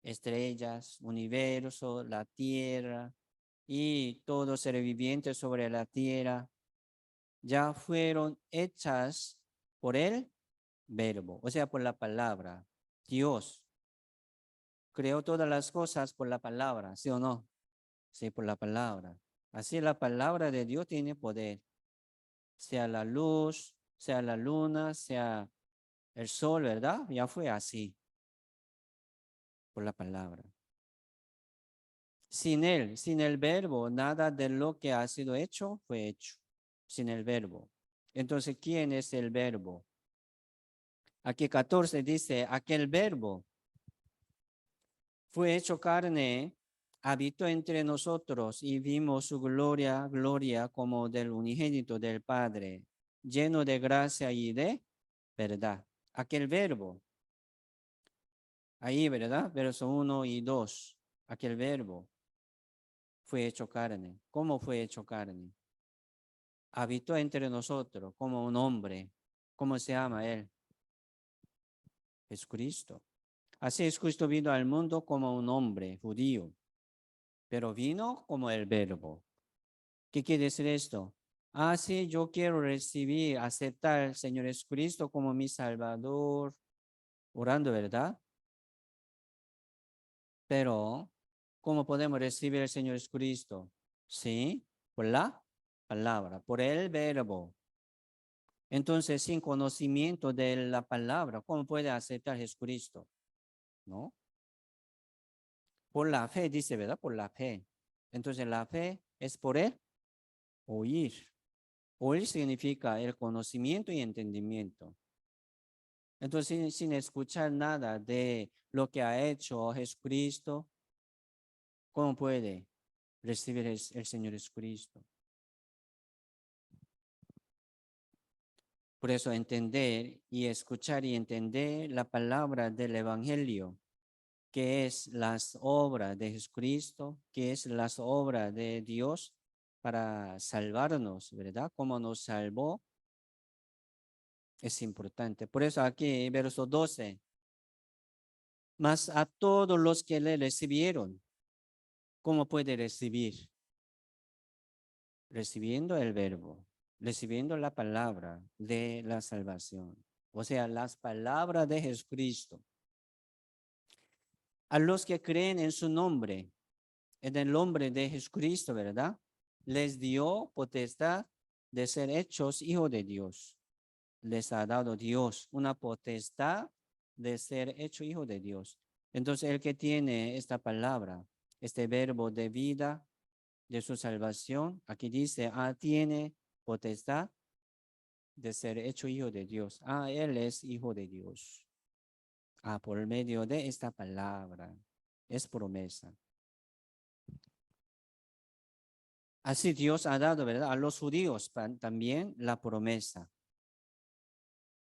estrellas, universo, la tierra y todo ser viviente sobre la tierra, ya fueron hechas por el verbo, o sea, por la palabra. Dios creó todas las cosas por la palabra, ¿sí o no? Sí, por la palabra. Así la palabra de Dios tiene poder, sea la luz, sea la luna, sea el sol, ¿verdad? Ya fue así, por la palabra. Sin él, sin el verbo, nada de lo que ha sido hecho fue hecho. Sin el verbo. Entonces, ¿quién es el verbo? Aquí 14 dice, aquel verbo fue hecho carne, habitó entre nosotros y vimos su gloria, gloria como del unigénito del Padre, lleno de gracia y de verdad. Aquel verbo, ahí, ¿verdad? Verso 1 y 2. Aquel verbo fue hecho carne. ¿Cómo fue hecho carne? Habitó entre nosotros como un hombre. ¿Cómo se llama él? Jesucristo. Así Jesucristo vino al mundo como un hombre judío, pero vino como el verbo. ¿Qué quiere decir esto? Sí, yo quiero recibir, aceptar al Señor Jesucristo como mi Salvador, orando, ¿verdad? Pero, ¿cómo podemos recibir al Señor Jesucristo? Sí, por la palabra, por el verbo. Entonces, sin conocimiento de la palabra, ¿cómo puede aceptar Jesucristo? ¿No? Por la fe, dice, ¿verdad? Por la fe. Entonces, la fe es por el oír. Oír significa el conocimiento y entendimiento. Entonces, sin escuchar nada de lo que ha hecho Jesucristo, ¿cómo puede recibir el Señor Jesucristo? Por eso, entender y escuchar y entender la palabra del Evangelio, que es las obras de Jesucristo, que es las obras de Dios para salvarnos, ¿verdad? Como nos salvó, es importante. Por eso aquí, verso 12, mas a todos los que le recibieron, ¿cómo puede recibir? Recibiendo el verbo, recibiendo la palabra de la salvación, o sea, las palabras de Jesucristo. A los que creen en su nombre, en el nombre de Jesucristo, ¿verdad? Les dio potestad de ser hechos hijos de Dios. Les ha dado Dios una potestad de ser hecho hijo de Dios. Entonces, el que tiene esta palabra, este verbo de vida, de su salvación. Aquí dice, tiene potestad de ser hecho hijo de Dios. Él es hijo de Dios. Por medio de esta palabra. Es promesa. Así Dios ha dado, ¿verdad? A los judíos también la promesa.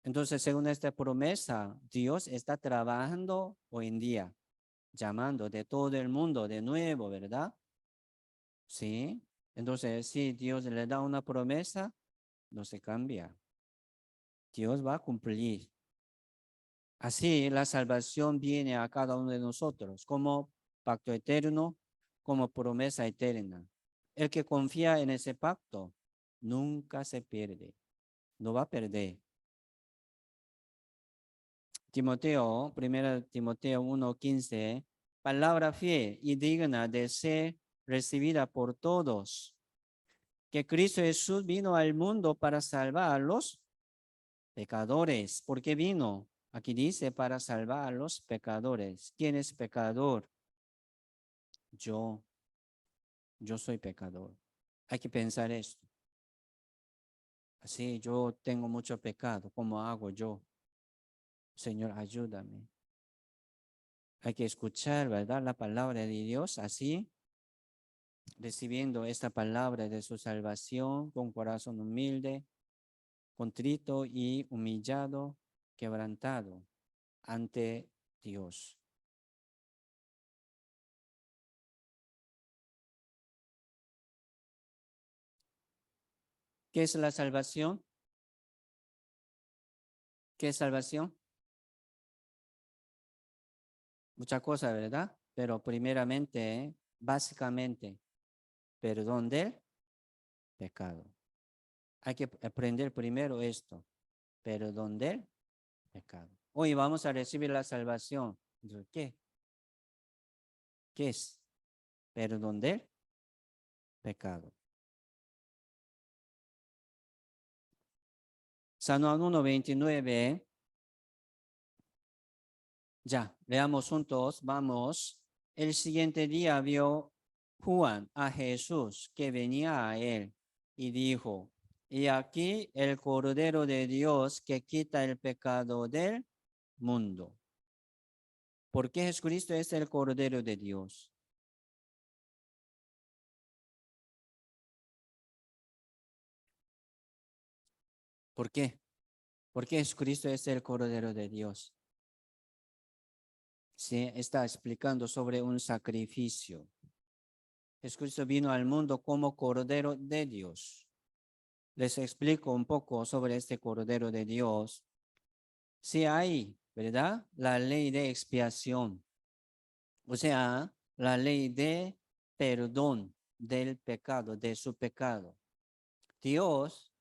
Entonces, según esta promesa, Dios está trabajando hoy en día, llamando de todo el mundo de nuevo, ¿verdad? Sí. Entonces, si Dios le da una promesa, no se cambia. Dios va a cumplir. Así, la salvación viene a cada uno de nosotros como pacto eterno, como promesa eterna. El que confía en ese pacto nunca se pierde, no va a perder. Timoteo, 1 Timoteo 1:15, palabra fiel y digna de ser recibida por todos, que Cristo Jesús vino al mundo para salvar a los pecadores. ¿Por qué vino? Aquí dice para salvar a los pecadores. ¿Quién es pecador? Yo, yo soy pecador. Hay que pensar esto. Así, yo tengo mucho pecado. ¿Cómo hago yo? Señor, ayúdame. Hay que escuchar, ¿verdad? La palabra de Dios así, recibiendo esta palabra de su salvación con corazón humilde, contrito y humillado, quebrantado ante Dios. ¿Qué es la salvación? ¿Qué es salvación? Muchas cosas, ¿verdad? Pero primeramente, básicamente, perdón del pecado. Hay que aprender primero esto, perdón del pecado. Hoy vamos a recibir la salvación. ¿Qué? ¿Qué es? Perdón del pecado. San Juan 1:29. Ya, veamos juntos, vamos. El siguiente día vio Juan a Jesús que venía a él y dijo, y aquí el Cordero de Dios que quita el pecado del mundo. ¿Por qué Jesucristo es el Cordero de Dios? ¿Por qué? ¿Por qué Jesucristo es el Cordero de Dios? Sí, está explicando sobre un sacrificio. Jesucristo vino al mundo como Cordero de Dios. Les explico un poco sobre este Cordero de Dios. Si hay, ¿verdad? La ley de expiación, o sea, la ley de perdón del pecado, de su pecado. Dios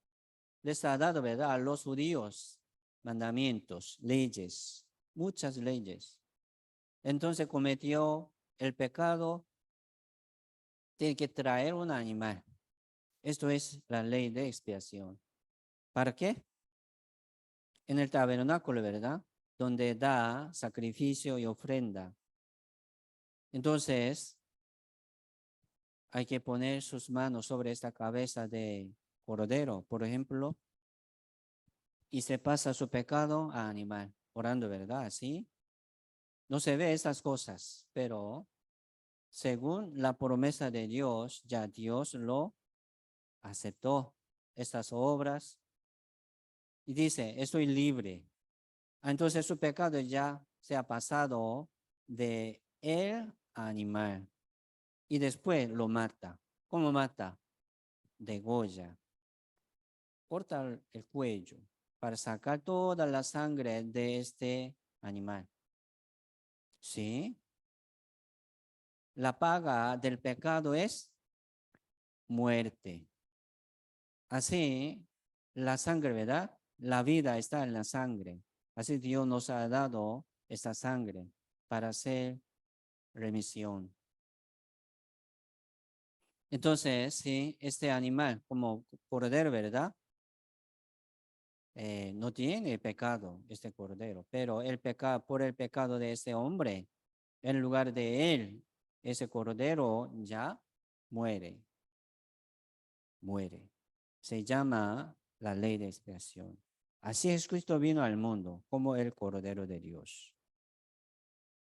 les ha dado, ¿verdad? A los judíos mandamientos, leyes, muchas leyes. Entonces cometió el pecado, tiene que traer un animal. Esto es la ley de expiación. ¿Para qué? En el tabernáculo, ¿verdad? Donde da sacrificio y ofrenda. Entonces, hay que poner sus manos sobre esta cabeza de cordero, por ejemplo, y se pasa su pecado a animal, orando, ¿verdad? Así. No se ve esas cosas, pero según la promesa de Dios, ya Dios lo aceptó, estas obras, y dice, estoy libre. Entonces su pecado ya se ha pasado de el animal y después lo mata. ¿Cómo mata? Degolla, corta el cuello para sacar toda la sangre de este animal. ¿Sí? La paga del pecado es muerte. Así, la sangre, ¿verdad? La vida está en la sangre. Así Dios nos ha dado esta sangre para hacer remisión. Entonces, sí, este animal como cordero, ¿verdad? No tiene pecado este cordero, pero el pecado, por el pecado de este hombre, en lugar de él, ese cordero ya muere. muere. Se llama la ley de expiación. Así Jesucristo vino al mundo como el Cordero de Dios,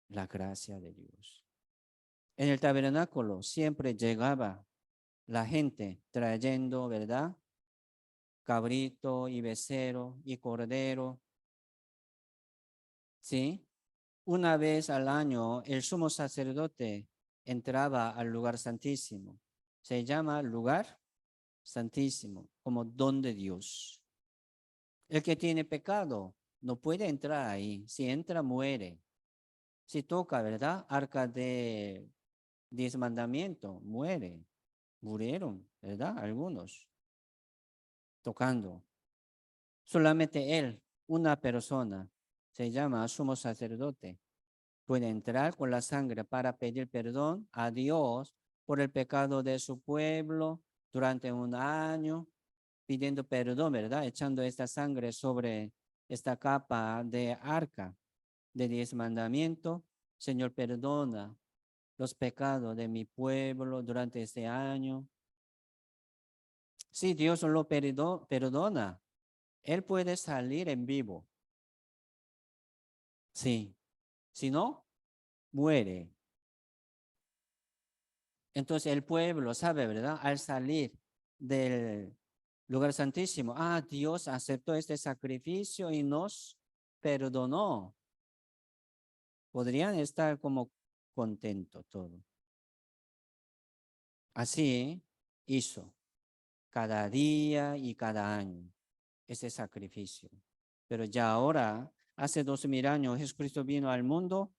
la gracia de Dios. En el tabernáculo siempre llegaba la gente trayendo, ¿verdad? Cabrito y becerro y cordero, ¿sí? Una vez al año el sumo sacerdote entraba al lugar santísimo. Se llama lugar santísimo, como don de Dios. El que tiene pecado no puede entrar ahí. Si entra, muere. Si toca, ¿verdad? Arca de 10 mandamientos, muere. Murieron, ¿verdad? Algunos tocando. Solamente él, una persona, se llama sumo sacerdote, puede entrar con la sangre para pedir perdón a Dios por el pecado de su pueblo durante un año, pidiendo perdón, ¿verdad? Echando esta sangre sobre esta capa de arca de 10 mandamientos. Señor, perdona los pecados de mi pueblo durante este año. Si Dios lo perdona, él puede salir en vivo. Sí, si no, muere. Entonces el pueblo sabe, ¿verdad? Al salir del lugar santísimo, Dios aceptó este sacrificio y nos perdonó. Podrían estar como contentos todos. Así hizo cada día y cada año ese sacrificio. Pero ya ahora, hace 2000 años, Jesucristo vino al mundo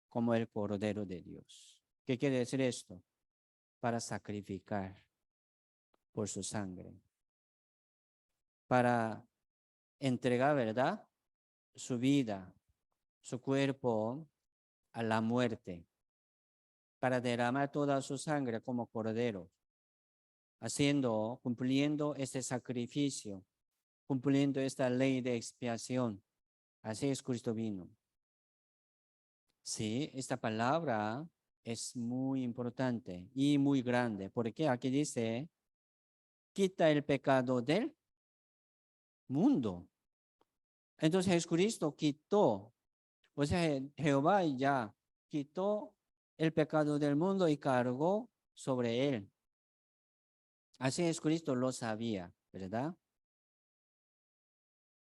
como el Cordero de Dios. ¿Qué quiere decir esto? Para sacrificar por su sangre, para entregar, ¿verdad? Su vida, su cuerpo a la muerte, para derramar toda su sangre como cordero, cumpliendo este sacrificio, cumpliendo esta ley de expiación. Así es Cristo vino. Sí, esta palabra es muy importante y muy grande, porque aquí dice, quita el pecado del mundo. Entonces Jesucristo quitó, o sea, Jehová ya quitó el pecado del mundo y cargó sobre él. Así Jesucristo lo sabía, ¿verdad?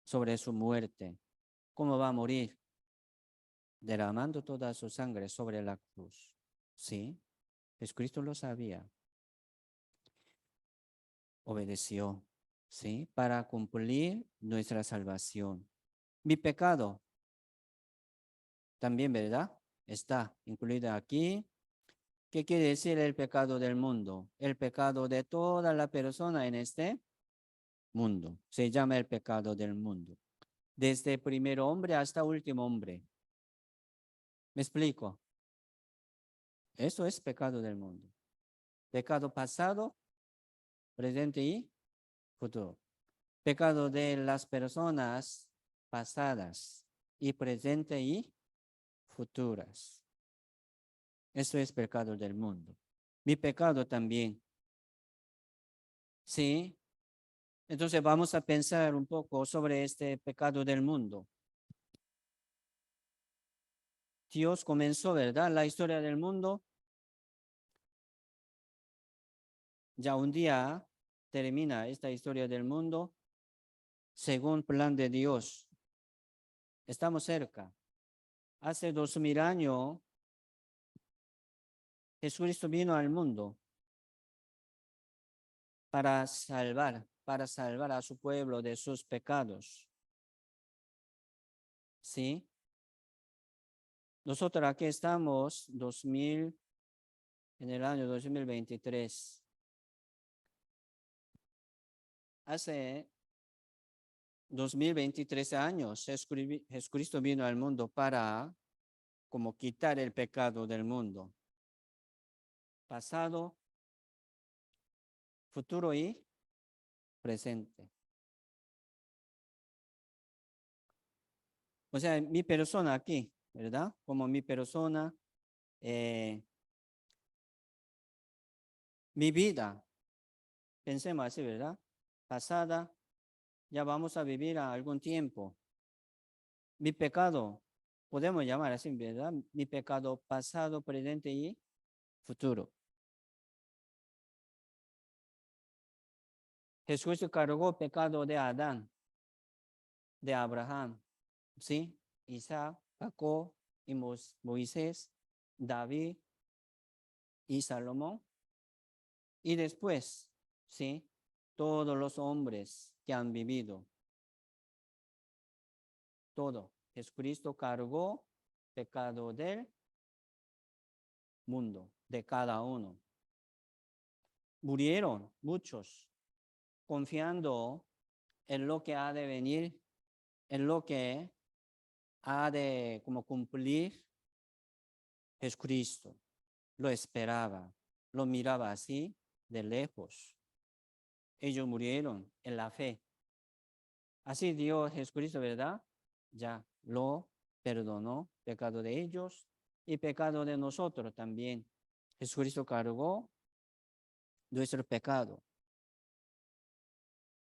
Sobre su muerte, cómo va a morir, derramando toda su sangre sobre la cruz. Sí, Jesucristo lo sabía. Obedeció, ¿sí? Para cumplir nuestra salvación. Mi pecado también, ¿verdad? Está incluido aquí. ¿Qué quiere decir el pecado del mundo? El pecado de toda la persona en este mundo. Se llama el pecado del mundo. Desde primer hombre hasta último hombre. ¿Me explico? Eso es pecado del mundo. Pecado pasado, presente y futuro. Pecado de las personas pasadas y presente y futuras. Eso es pecado del mundo. Mi pecado también. Sí. Entonces vamos a pensar un poco sobre este pecado del mundo. Dios comenzó, ¿verdad? La historia del mundo. Ya un día termina esta historia del mundo según plan de Dios. Estamos cerca. Hace 2000 años, Jesucristo vino al mundo para salvar a su pueblo de sus pecados. ¿Sí? Nosotros aquí estamos en el año 2023. Hace 2023 años, Jesucristo vino al mundo para como quitar el pecado del mundo. Pasado, futuro y presente. O sea, mi persona aquí, ¿verdad? Como mi persona, mi vida Pensemos así, ¿verdad? Pasada, ya vamos a vivir a algún tiempo. Mi pecado, podemos llamar así, ¿verdad? Mi pecado pasado, presente y futuro. Jesús cargó pecado de Adán, de Abraham, ¿sí? Isaac, Jacob y Moisés, David y Salomón. Y después, ¿sí? Todos los hombres que han vivido, todo. Jesucristo cargó pecado del mundo, de cada uno. Murieron muchos, confiando en lo que ha de venir, en lo que ha de como cumplir Jesucristo. Lo esperaba, lo miraba así de lejos. Ellos murieron en la fe. Así Dios Jesucristo, ¿verdad? Ya lo perdonó, pecado de ellos y pecado de nosotros también. Jesucristo cargó nuestro pecado.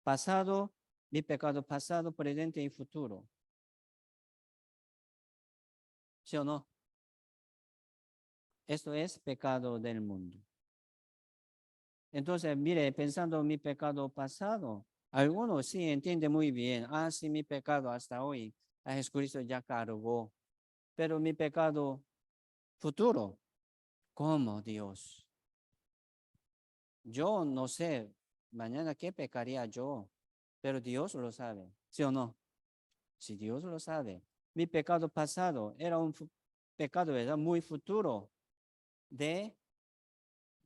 Pasado, mi pecado pasado, presente y futuro. ¿Sí o no? Esto es pecado del mundo. Entonces, mire, pensando en mi pecado pasado, algunos sí entienden muy bien. Ah, sí, mi pecado hasta hoy, a Jesucristo ya cargó. Pero mi pecado futuro, ¿cómo Dios? Yo no sé mañana qué pecaría yo, pero Dios lo sabe, ¿sí o no? Si Dios lo sabe. Mi pecado pasado era un pecado, ¿verdad? Muy futuro de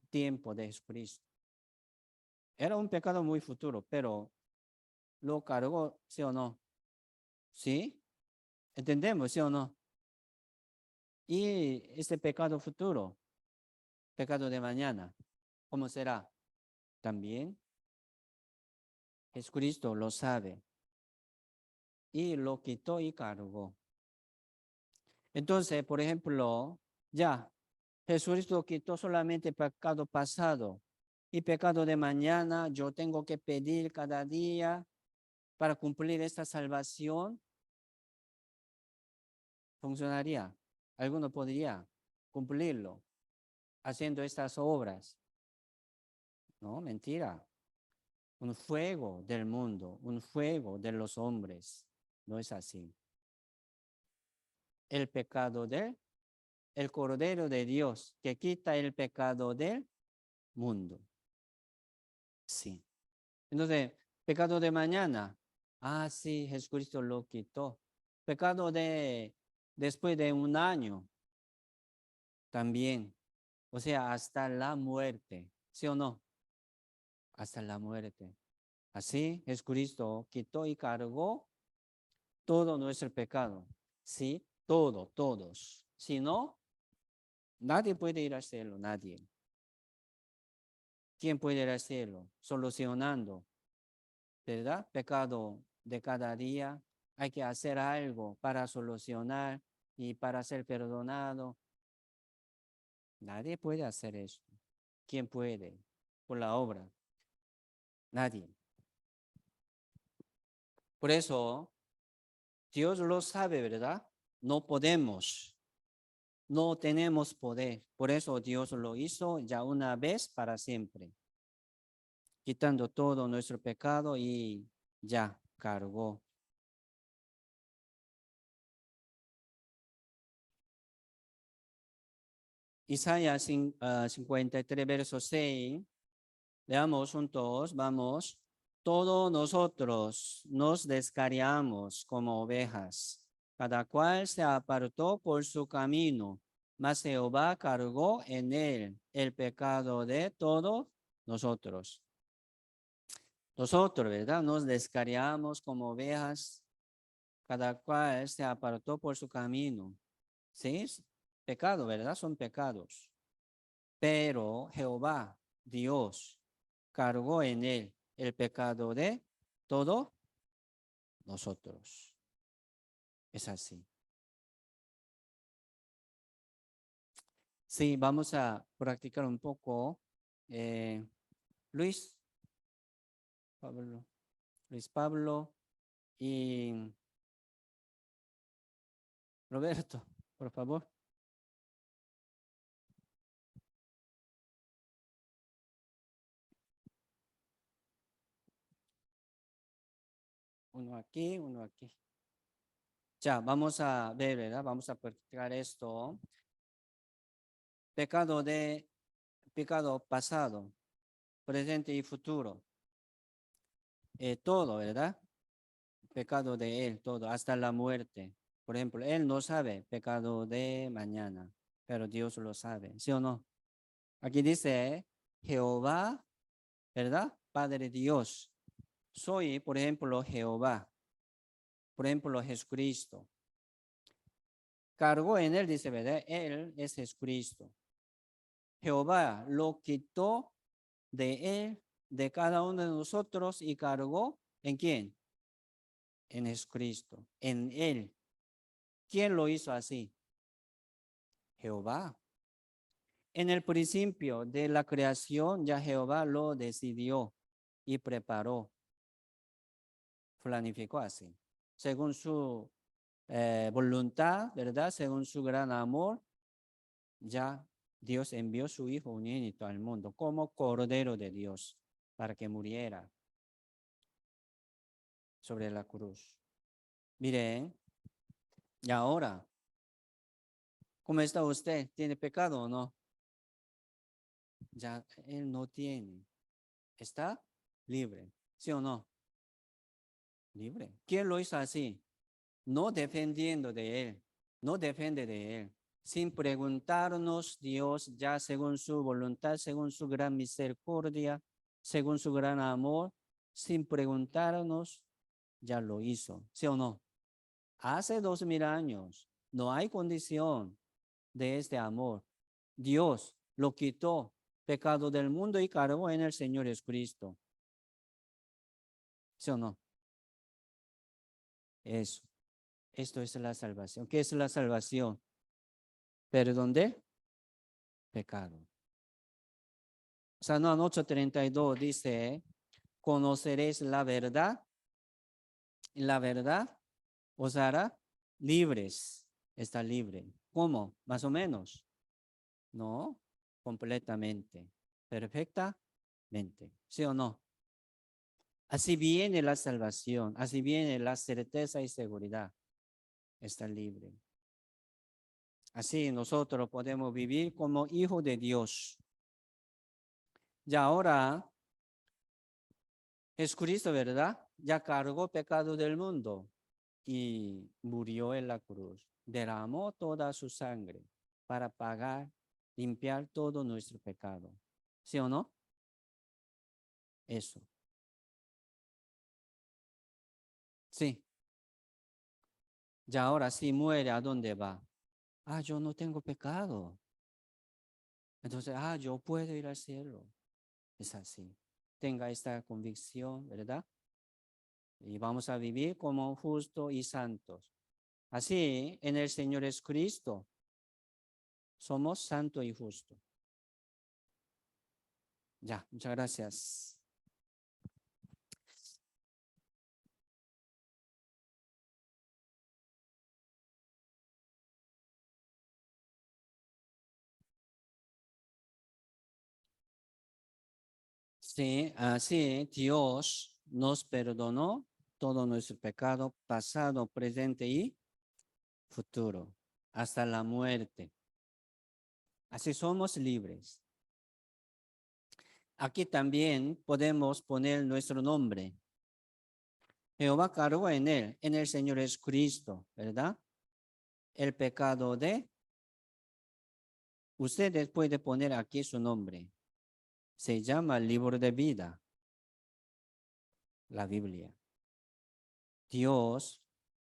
tiempo de Jesucristo. Era un pecado muy futuro, pero lo cargó, ¿sí o no? ¿Sí? ¿Entendemos, sí o no? Y este pecado futuro, pecado de mañana, ¿cómo será? También Jesucristo lo sabe y lo quitó y cargó. Entonces, por ejemplo, ya, Jesucristo quitó solamente pecado pasado y pecado de mañana. Yo tengo que pedir cada día para cumplir esta salvación. ¿Funcionaría? ¿Alguno podría cumplirlo haciendo estas obras? No, mentira. Un fuego del mundo, un fuego de los hombres. No es así. El pecado el Cordero de Dios que quita el pecado del mundo. Sí. Entonces, pecado de mañana. Ah, sí, Jesucristo lo quitó. Pecado de después de un año también. O sea, hasta la muerte. ¿Sí o no? Hasta la muerte. Así, Jesucristo quitó y cargó todo nuestro pecado. Sí, todo, todos. Si no, nadie puede ir a hacerlo, nadie. ¿Quién puede ir a hacerlo? Solucionando, ¿verdad? Pecado de cada día. Hay que hacer algo para solucionar y para ser perdonado. Nadie puede hacer eso. ¿Quién puede? Por la obra. Nadie. Por eso, Dios lo sabe, ¿verdad? No podemos. No tenemos poder. Por eso Dios lo hizo ya una vez para siempre, quitando todo nuestro pecado y ya cargó. Isaías 53, verso 6. Leamos juntos, vamos. Todos nosotros nos descarriamos como ovejas. Cada cual se apartó por su camino, mas Jehová cargó en él el pecado de todos nosotros. Nosotros, ¿verdad? Nos descarriamos como ovejas, cada cual se apartó por su camino. ¿Sí? Pecado, ¿verdad? Son pecados. Pero Jehová, Dios, cargó en él el pecado de todos nosotros. Es así. Sí, vamos a practicar un poco. Luis, Pablo, Luis Pablo y Roberto, por favor. Uno aquí, uno aquí. Ya, vamos a ver, ¿verdad? Vamos a practicar esto. Pecado pasado, presente y futuro. Todo, ¿verdad? Pecado de él, todo, hasta la muerte. Por ejemplo, él no sabe pecado de mañana, pero Dios lo sabe, ¿sí o no? Aquí dice Jehová, ¿verdad? Padre Dios. Soy, por ejemplo, Jehová. Por ejemplo, Jesucristo. Cargó en él, dice, ¿verdad? Él es Jesucristo. Jehová lo quitó de él, de cada uno de nosotros y cargó ¿en quién? En Jesucristo, en él. ¿Quién lo hizo así? Jehová. En el principio de la creación ya Jehová lo decidió y preparó, planificó así, según su voluntad, ¿verdad? Según su gran amor, ya Dios envió su Hijo unigénito al mundo como Cordero de Dios para que muriera sobre la cruz. Miren, y ahora, ¿cómo está usted? ¿Tiene pecado o no? Ya él no tiene. ¿Está libre? ¿Sí o no? Libre. ¿Quién lo hizo así? No defendiendo de él, no depende de él. Sin preguntarnos, Dios ya según su voluntad, según su gran misericordia, según su gran amor, sin preguntarnos, ya lo hizo. ¿Sí o no? Hace 2000 años no hay condición de este amor. Dios lo quitó, pecado del mundo y cargó en el Señor Jesucristo. ¿Sí o no? Eso. Esto es la salvación. ¿Qué es la salvación? Perdón de pecado. San Juan 8:32 dice, conoceréis la verdad y la verdad os hará libres. Está libre. ¿Cómo? Más o menos. No, completamente. Perfectamente. ¿Sí o no? Así viene la salvación, así viene la certeza y seguridad. Está libre. Así nosotros podemos vivir como hijos de Dios. Y ahora, Jesucristo, ¿verdad? Ya cargó pecado del mundo y murió en la cruz. Derramó toda su sangre para pagar, limpiar todo nuestro pecado. ¿Sí o no? Eso. Sí. Y ahora si muere, ¿a dónde va? Ah, yo no tengo pecado. Entonces, yo puedo ir al cielo. Es así. Tenga esta convicción, ¿verdad? Y vamos a vivir como justos y santos. Así, en el Señor Jesucristo, somos santos y justos. Ya, muchas gracias. Sí, así Dios nos perdonó todo nuestro pecado, pasado, presente y futuro, hasta la muerte. Así somos libres. Aquí también podemos poner nuestro nombre. Jehová cargó en él, en el Señor Jesucristo, ¿verdad? El pecado de, ustedes pueden poner aquí su nombre. Se llama el libro de vida, la Biblia. Dios,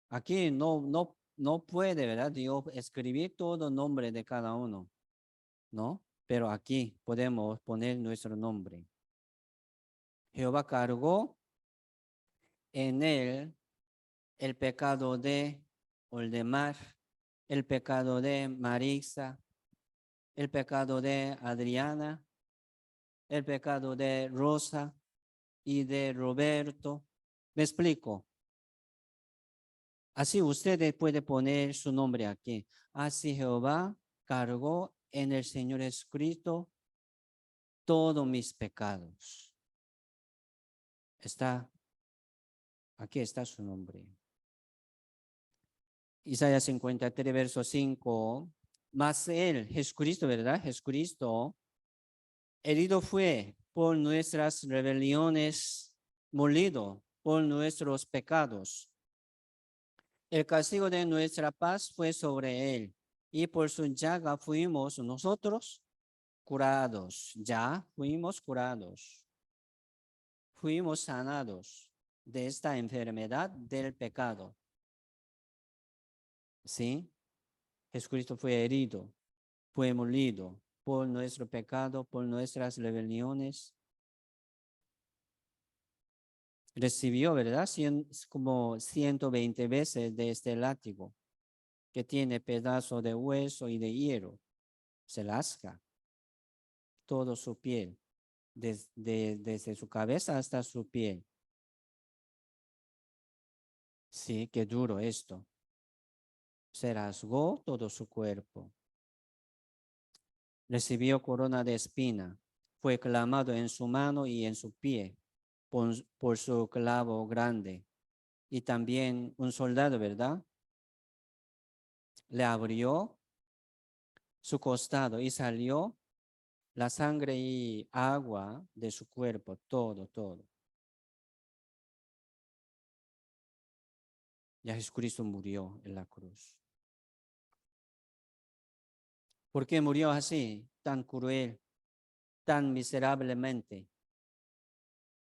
aquí no puede, ¿verdad? Dios escribir todo el nombre de cada uno, ¿no? Pero aquí podemos poner nuestro nombre. Jehová cargó en él el pecado de Oldemar, el pecado de Marisa, el pecado de Adriana, el pecado de Rosa, y de Roberto. ¿Me explico? Así usted puede poner su nombre aquí. Así Jehová cargó en el Señor Jesucristo todos mis pecados. Aquí está su nombre. Isaías 53, verso 5. Mas él, Jesucristo, ¿verdad? Jesucristo, herido fue por nuestras rebeliones, molido por nuestros pecados. El castigo de nuestra paz fue sobre él, y por su llaga fuimos nosotros curados. Ya fuimos curados. Fuimos sanados de esta enfermedad del pecado. ¿Sí? Jesucristo fue herido, fue molido por nuestro pecado, por nuestras rebeliones. Recibió, ¿verdad? Como 120 veces de este látigo, que tiene pedazo de hueso y de hierro. Se lasca todo su piel, desde su cabeza hasta su piel. Sí, qué duro esto. Se rasgó todo su cuerpo. Recibió corona de espina. Fue clavado en su mano y en su pie por su clavo grande. Y también un soldado, ¿verdad? Le abrió su costado y salió la sangre y agua de su cuerpo, todo, todo. Ya Jesucristo murió en la cruz. ¿Por qué murió así, tan cruel, tan miserablemente?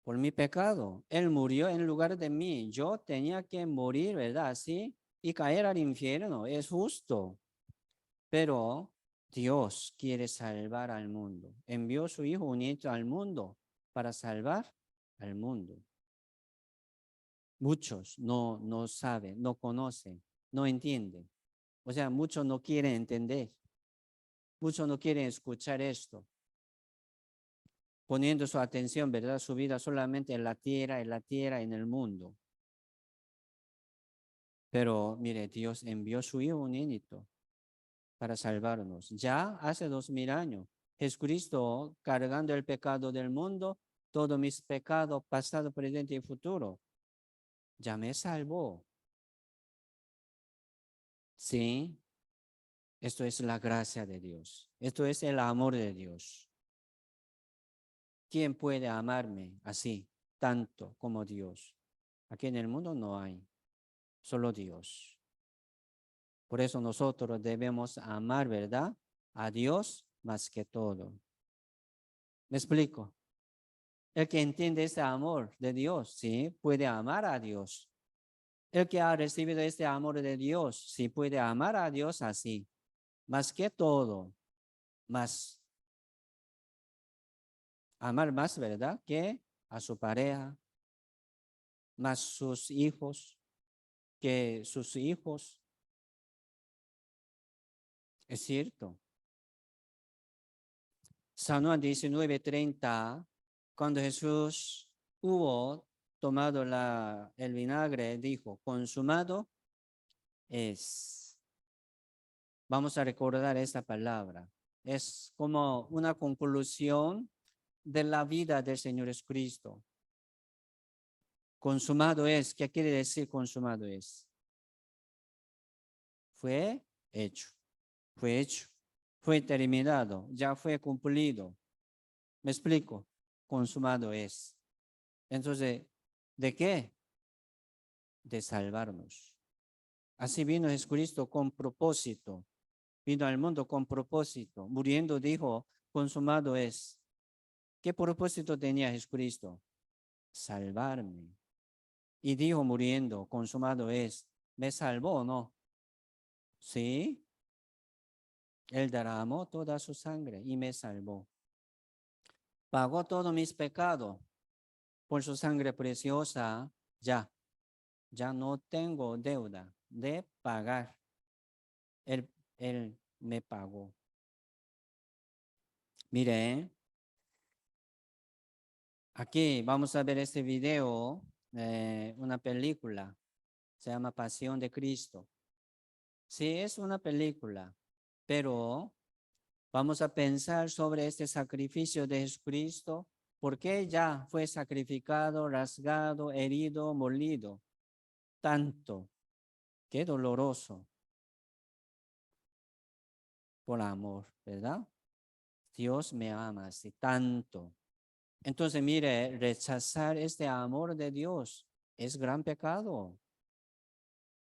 Por mi pecado. Él murió en lugar de mí. Yo tenía que morir, ¿verdad? Así y caer al infierno. Es justo. Pero Dios quiere salvar al mundo. Envió su Hijo único al mundo para salvar al mundo. Muchos no saben, no conocen, no entienden. O sea, muchos no quieren entender. Muchos no quieren escuchar esto. Poniendo su atención, ¿verdad? Su vida solamente en la tierra, en el mundo. Pero mire, Dios envió su Hijo unínito para salvarnos. Ya hace 2000 años, Jesucristo cargando el pecado del mundo, todos mis pecados, pasado, presente y futuro, ya me salvó. Sí, esto es la gracia de Dios. Esto es el amor de Dios. ¿Quién puede amarme así, tanto como Dios? Aquí en el mundo no hay, solo Dios. Por eso nosotros debemos amar, ¿verdad? A Dios más que todo. ¿Me explico? El que entiende este amor de Dios, sí, puede amar a Dios. El que ha recibido este amor de Dios, sí, puede amar a Dios así. Más que todo, más, amar más, ¿verdad? Que a su pareja, más sus hijos, que sus hijos. Es cierto. San Juan 19:30, cuando Jesús hubo tomado el vinagre, dijo, consumado es. Vamos a recordar esta palabra. Es como una conclusión de la vida del Señor Jesucristo. Consumado es. ¿Qué quiere decir consumado es? Fue hecho. Fue hecho. Fue terminado. Ya fue cumplido. ¿Me explico? Consumado es. Entonces, ¿de qué? De salvarnos. Así vino Jesucristo con propósito. Vino al mundo con propósito. Muriendo dijo, consumado es. ¿Qué propósito tenía Jesucristo? Salvarme. Y dijo muriendo, consumado es. ¿Me salvó o no? Sí. Él derramó toda su sangre y me salvó. Pagó todos mis pecados por su sangre preciosa. Ya no tengo deuda de pagar. Él me pagó. Mire, Aquí vamos a ver este video, una película, se llama Pasión de Cristo. Sí, es una película, pero vamos a pensar sobre este sacrificio de Jesucristo, por qué ya fue sacrificado, rasgado, herido, molido, tanto, qué doloroso por amor, ¿verdad? Dios me ama así tanto. Entonces, mire, rechazar este amor de Dios es gran pecado.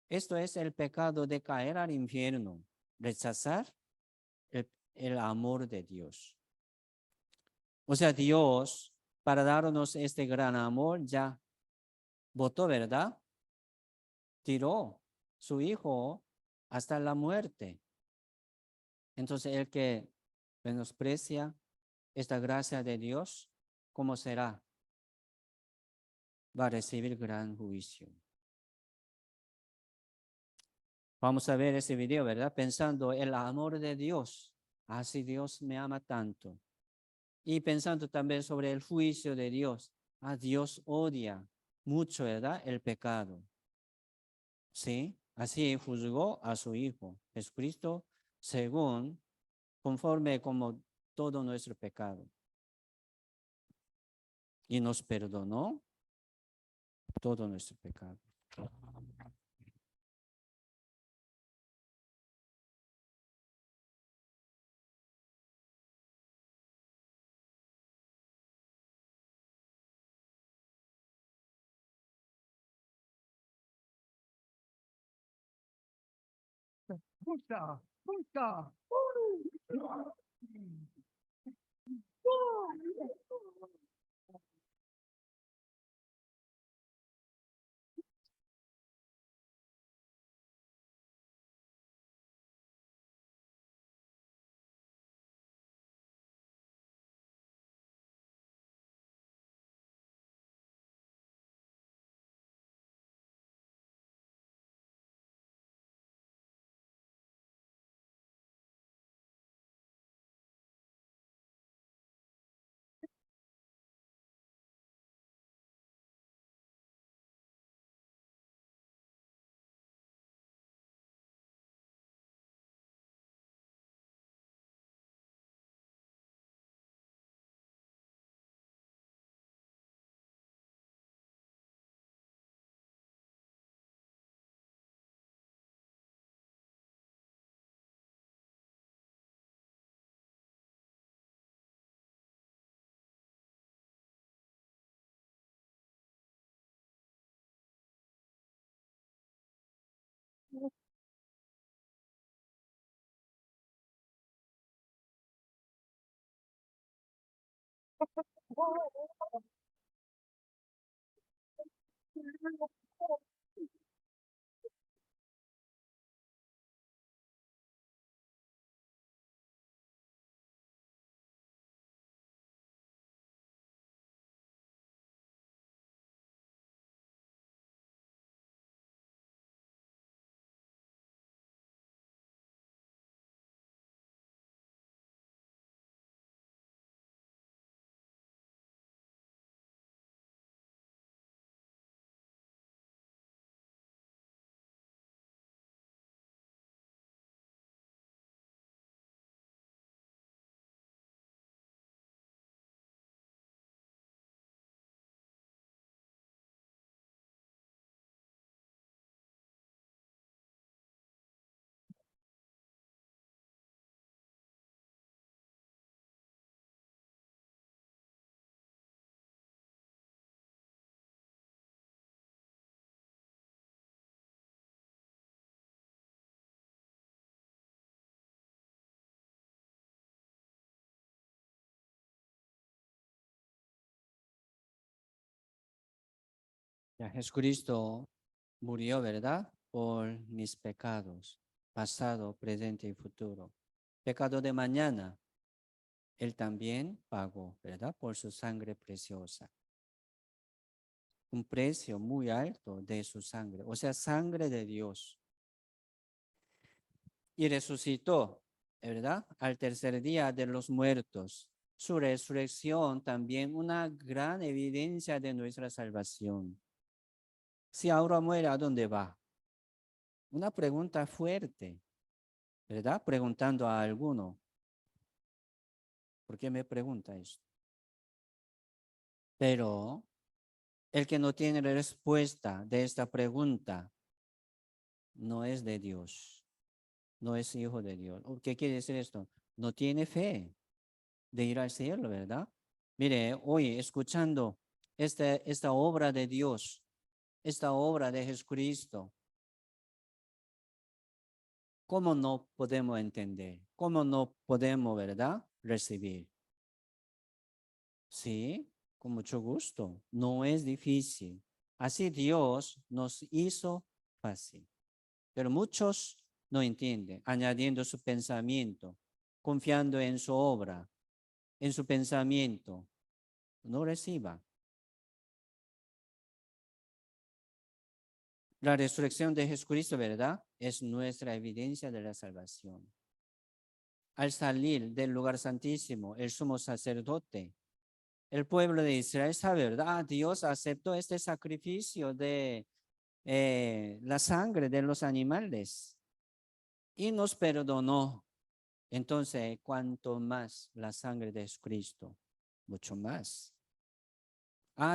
Esto es el pecado de caer al infierno, rechazar el amor de Dios. O sea, Dios, para darnos este gran amor, ya votó, ¿verdad? Tiró su hijo hasta la muerte. Entonces, el que menosprecia esta gracia de Dios, ¿cómo será? Va a recibir gran juicio. Vamos a ver ese video, ¿verdad? Pensando el amor de Dios. Así Dios me ama tanto. Y pensando también sobre el juicio de Dios. Dios odia mucho, ¿verdad? El pecado. ¿Sí? Así juzgó a su Hijo, Jesucristo, según, conforme como todo nuestro pecado. Y nos perdonó todo nuestro pecado. Punta, punta. Ya Jesucristo murió, ¿verdad? Por mis pecados, pasado, presente y futuro. Pecado de mañana, Él también pagó, ¿verdad? Por su sangre preciosa. Un precio muy alto de su sangre, o sea, sangre de Dios. Y resucitó, ¿verdad? Al tercer día de los muertos. su resurrección también una gran evidencia de nuestra salvación. Si ahora muere, ¿a dónde va? Una pregunta fuerte, ¿verdad? Preguntando a alguno. ¿Por qué me pregunta esto? Pero el que no tiene respuesta de esta pregunta no es de Dios, no es hijo de Dios. ¿Qué quiere decir esto? No tiene fe de ir al cielo, ¿verdad? Mire, hoy escuchando esta obra de Dios, esta obra de Jesucristo, ¿cómo no podemos entender? ¿Cómo no podemos, verdad, recibir? Sí, con mucho gusto. No es difícil. Así Dios nos hizo fácil. Pero muchos no entienden, añadiendo su pensamiento, confiando en su obra, en su pensamiento. No reciba. La resurrección de Jesucristo, ¿verdad? Es nuestra evidencia de la salvación. Al salir del lugar santísimo, el sumo sacerdote, el pueblo de Israel sabe, ¿verdad? Dios aceptó este sacrificio de la sangre de los animales y nos perdonó. Entonces, cuanto más la sangre de Jesucristo, mucho más.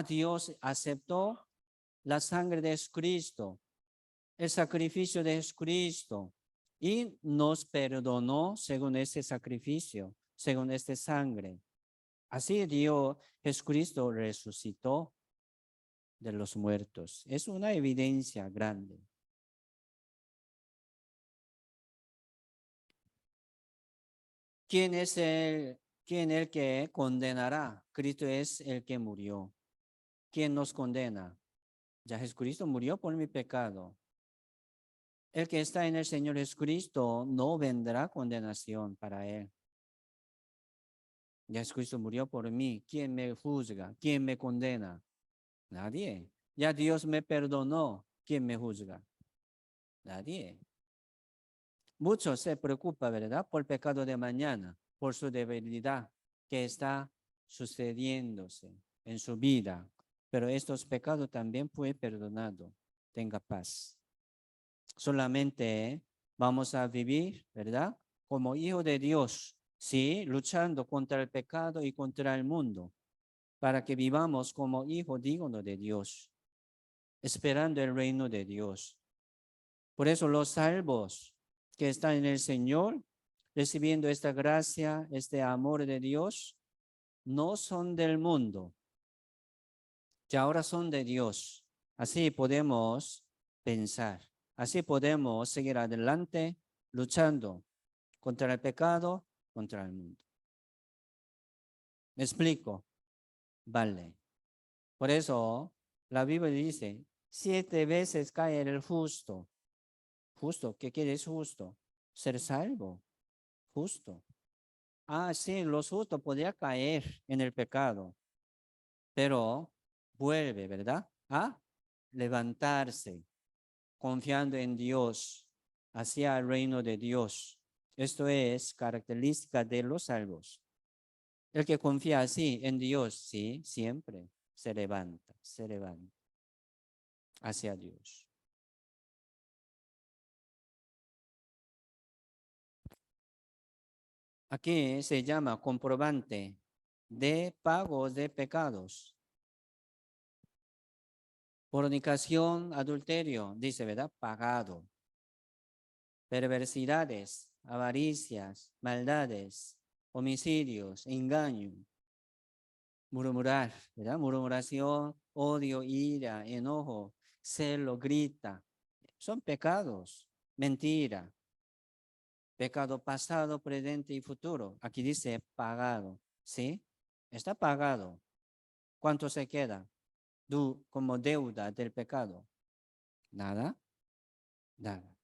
Dios aceptó la sangre de Jesucristo, el sacrificio de Jesucristo y nos perdonó según ese sacrificio, según esta sangre. Así Dios, Jesucristo resucitó de los muertos. Es una evidencia grande. ¿Quién el que condenará? Cristo es el que murió. ¿Quién nos condena? Ya Jesucristo murió por mi pecado. El que está en el Señor Jesucristo no vendrá condenación para él. Ya Jesucristo murió por mí. ¿Quién me juzga? ¿Quién me condena? Nadie. Ya Dios me perdonó. ¿Quién me juzga? Nadie. Muchos se preocupan, ¿verdad? Por el pecado de mañana, por su debilidad que está sucediéndose en su vida. Pero estos pecados también fue perdonado. Tenga paz. Solamente vamos a vivir, ¿verdad? Como hijo de Dios, ¿sí? Luchando contra el pecado y contra el mundo, para que vivamos como hijo digno de Dios, esperando el reino de Dios. Por eso los salvos que están en el Señor, recibiendo esta gracia, este amor de Dios, no son del mundo, ya ahora son de Dios. Así podemos pensar, así podemos seguir adelante luchando contra el pecado, contra el mundo. ¿Me explico? Vale. Por eso la Biblia dice, 7 veces cae el justo. Justo, ¿qué quiere decir justo? Ser salvo, justo. Sí, los justos podrían caer en el pecado, pero vuelve, ¿verdad? A levantarse, confiando en Dios, hacia el reino de Dios. Esto es característica de los salvos. El que confía así en Dios, sí, siempre se levanta hacia Dios. Aquí se llama comprobante de pagos de pecados. Fornicación, adulterio, dice, ¿verdad? Pagado. Perversidades, avaricias, maldades, homicidios, engaño, murmurar, ¿verdad? Murmuración, odio, ira, enojo, celo, grita. Son pecados. Mentira. Pecado pasado, presente y futuro. Aquí dice pagado. ¿Sí? Está pagado. ¿Cuánto se queda? Como deuda del pecado. Nada. Nada.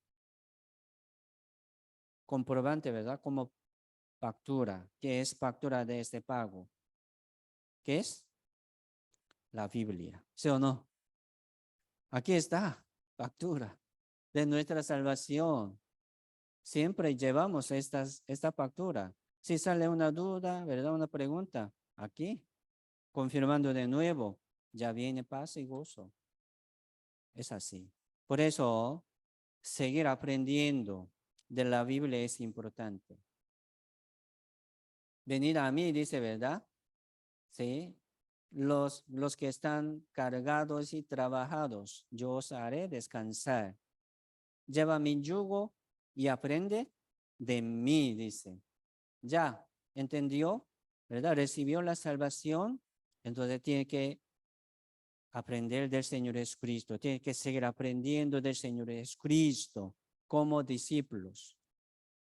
Comprobante, ¿verdad? Como factura. ¿Qué es factura de este pago? ¿Qué es? La Biblia. ¿Sí o no? Aquí está. Factura de nuestra salvación. Siempre llevamos esta factura. Si sale una duda, ¿verdad? Una pregunta, aquí, confirmando de nuevo, ya viene paz y gozo. Es así. Por eso, seguir aprendiendo de la Biblia es importante. Venid a mí, dice, ¿verdad? Sí. Los que están cargados y trabajados, yo os haré descansar. Lleva mi yugo y aprende de mí, dice. Ya, ¿entendió? ¿Verdad? Recibió la salvación, entonces tiene que aprender del Señor Jesucristo, tiene que seguir aprendiendo del Señor Jesucristo como discípulos,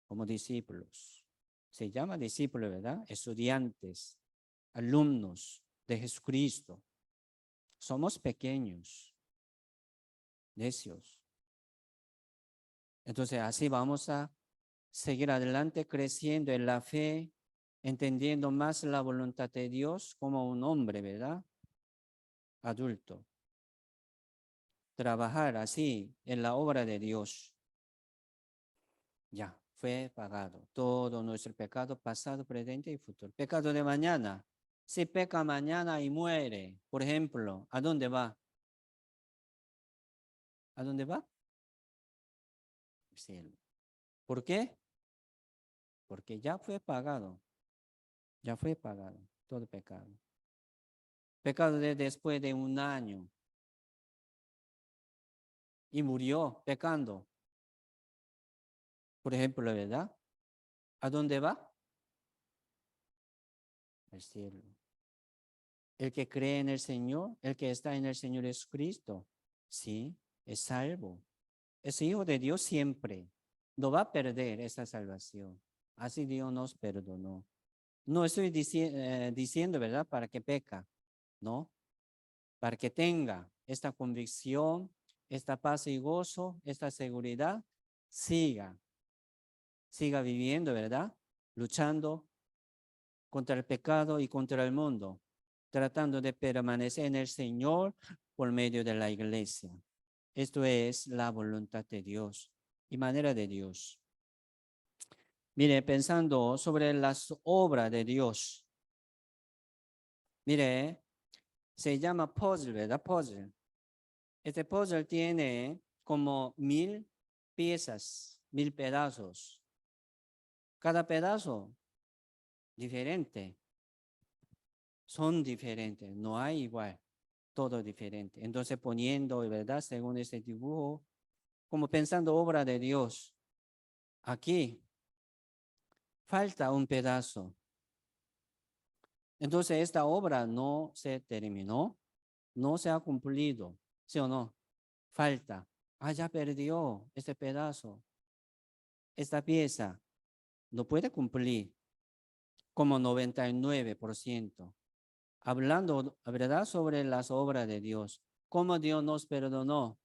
como discípulos. Se llama discípulo, ¿verdad? Estudiantes, alumnos de Jesucristo. Somos pequeños, necios. Entonces así vamos a seguir adelante creciendo en la fe, entendiendo más la voluntad de Dios como un hombre, ¿verdad? Adulto. Trabajar así en la obra de Dios. Ya, fue pagado. Todo nuestro pecado pasado, presente y futuro. Pecado de mañana. Si peca mañana y muere, por ejemplo, ¿a dónde va? ¿A dónde va? Al cielo. ¿Por qué? Porque ya fue pagado. Ya fue pagado todo pecado. Pecado de después de un año. Y murió pecando. Por ejemplo, ¿verdad? ¿A dónde va? Al cielo. El que cree en el Señor, el que está en el Señor Jesucristo, sí, es salvo. Es hijo de Dios siempre. No va a perder esta salvación. Así Dios nos perdonó. No estoy diciendo, ¿verdad? Para que peca, ¿no? Para que tenga esta convicción, esta paz y gozo, esta seguridad, siga viviendo, ¿verdad? Luchando contra el pecado y contra el mundo, tratando de permanecer en el Señor por medio de la iglesia. Esto es la voluntad de Dios y manera de Dios. Mire, pensando sobre las obras de Dios. Mire, se llama puzzle, ¿verdad? Puzzle. Este puzzle tiene como 1000 piezas, 1000 pedazos. Cada pedazo diferente. Son diferentes, no hay igual, todo diferente. Entonces poniendo, ¿verdad? Según este dibujo, como pensando obra de Dios. Aquí falta un pedazo. Entonces esta obra no se terminó, no se ha cumplido, ¿sí o no? Falta. Ah, ya perdió este pedazo. Esta pieza no puede cumplir como 99%. Hablando, ¿verdad? Sobre las obras de Dios. ¿Cómo Dios nos perdonó?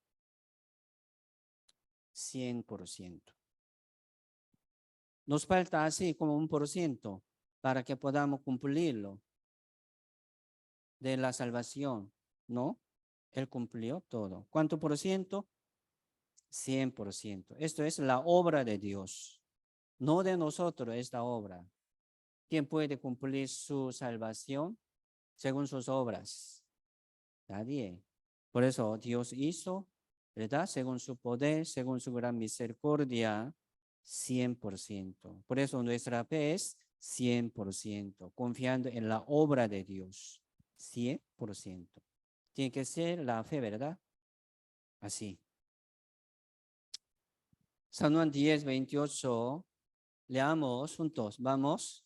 100%. Nos falta así como 1% para que podamos cumplirlo de la salvación, ¿no? Él cumplió todo. ¿Cuánto por ciento? 100%. Esto es la obra de Dios, no de nosotros esta obra. ¿Quién puede cumplir su salvación según sus obras? Nadie. Por eso Dios hizo, ¿verdad? Según su poder, según su gran misericordia, 100%. Por eso nuestra fe es 100%, confiando en la obra de Dios, 100%. Tiene que ser la fe, ¿verdad? Así. San Juan 10:28, leamos juntos, vamos.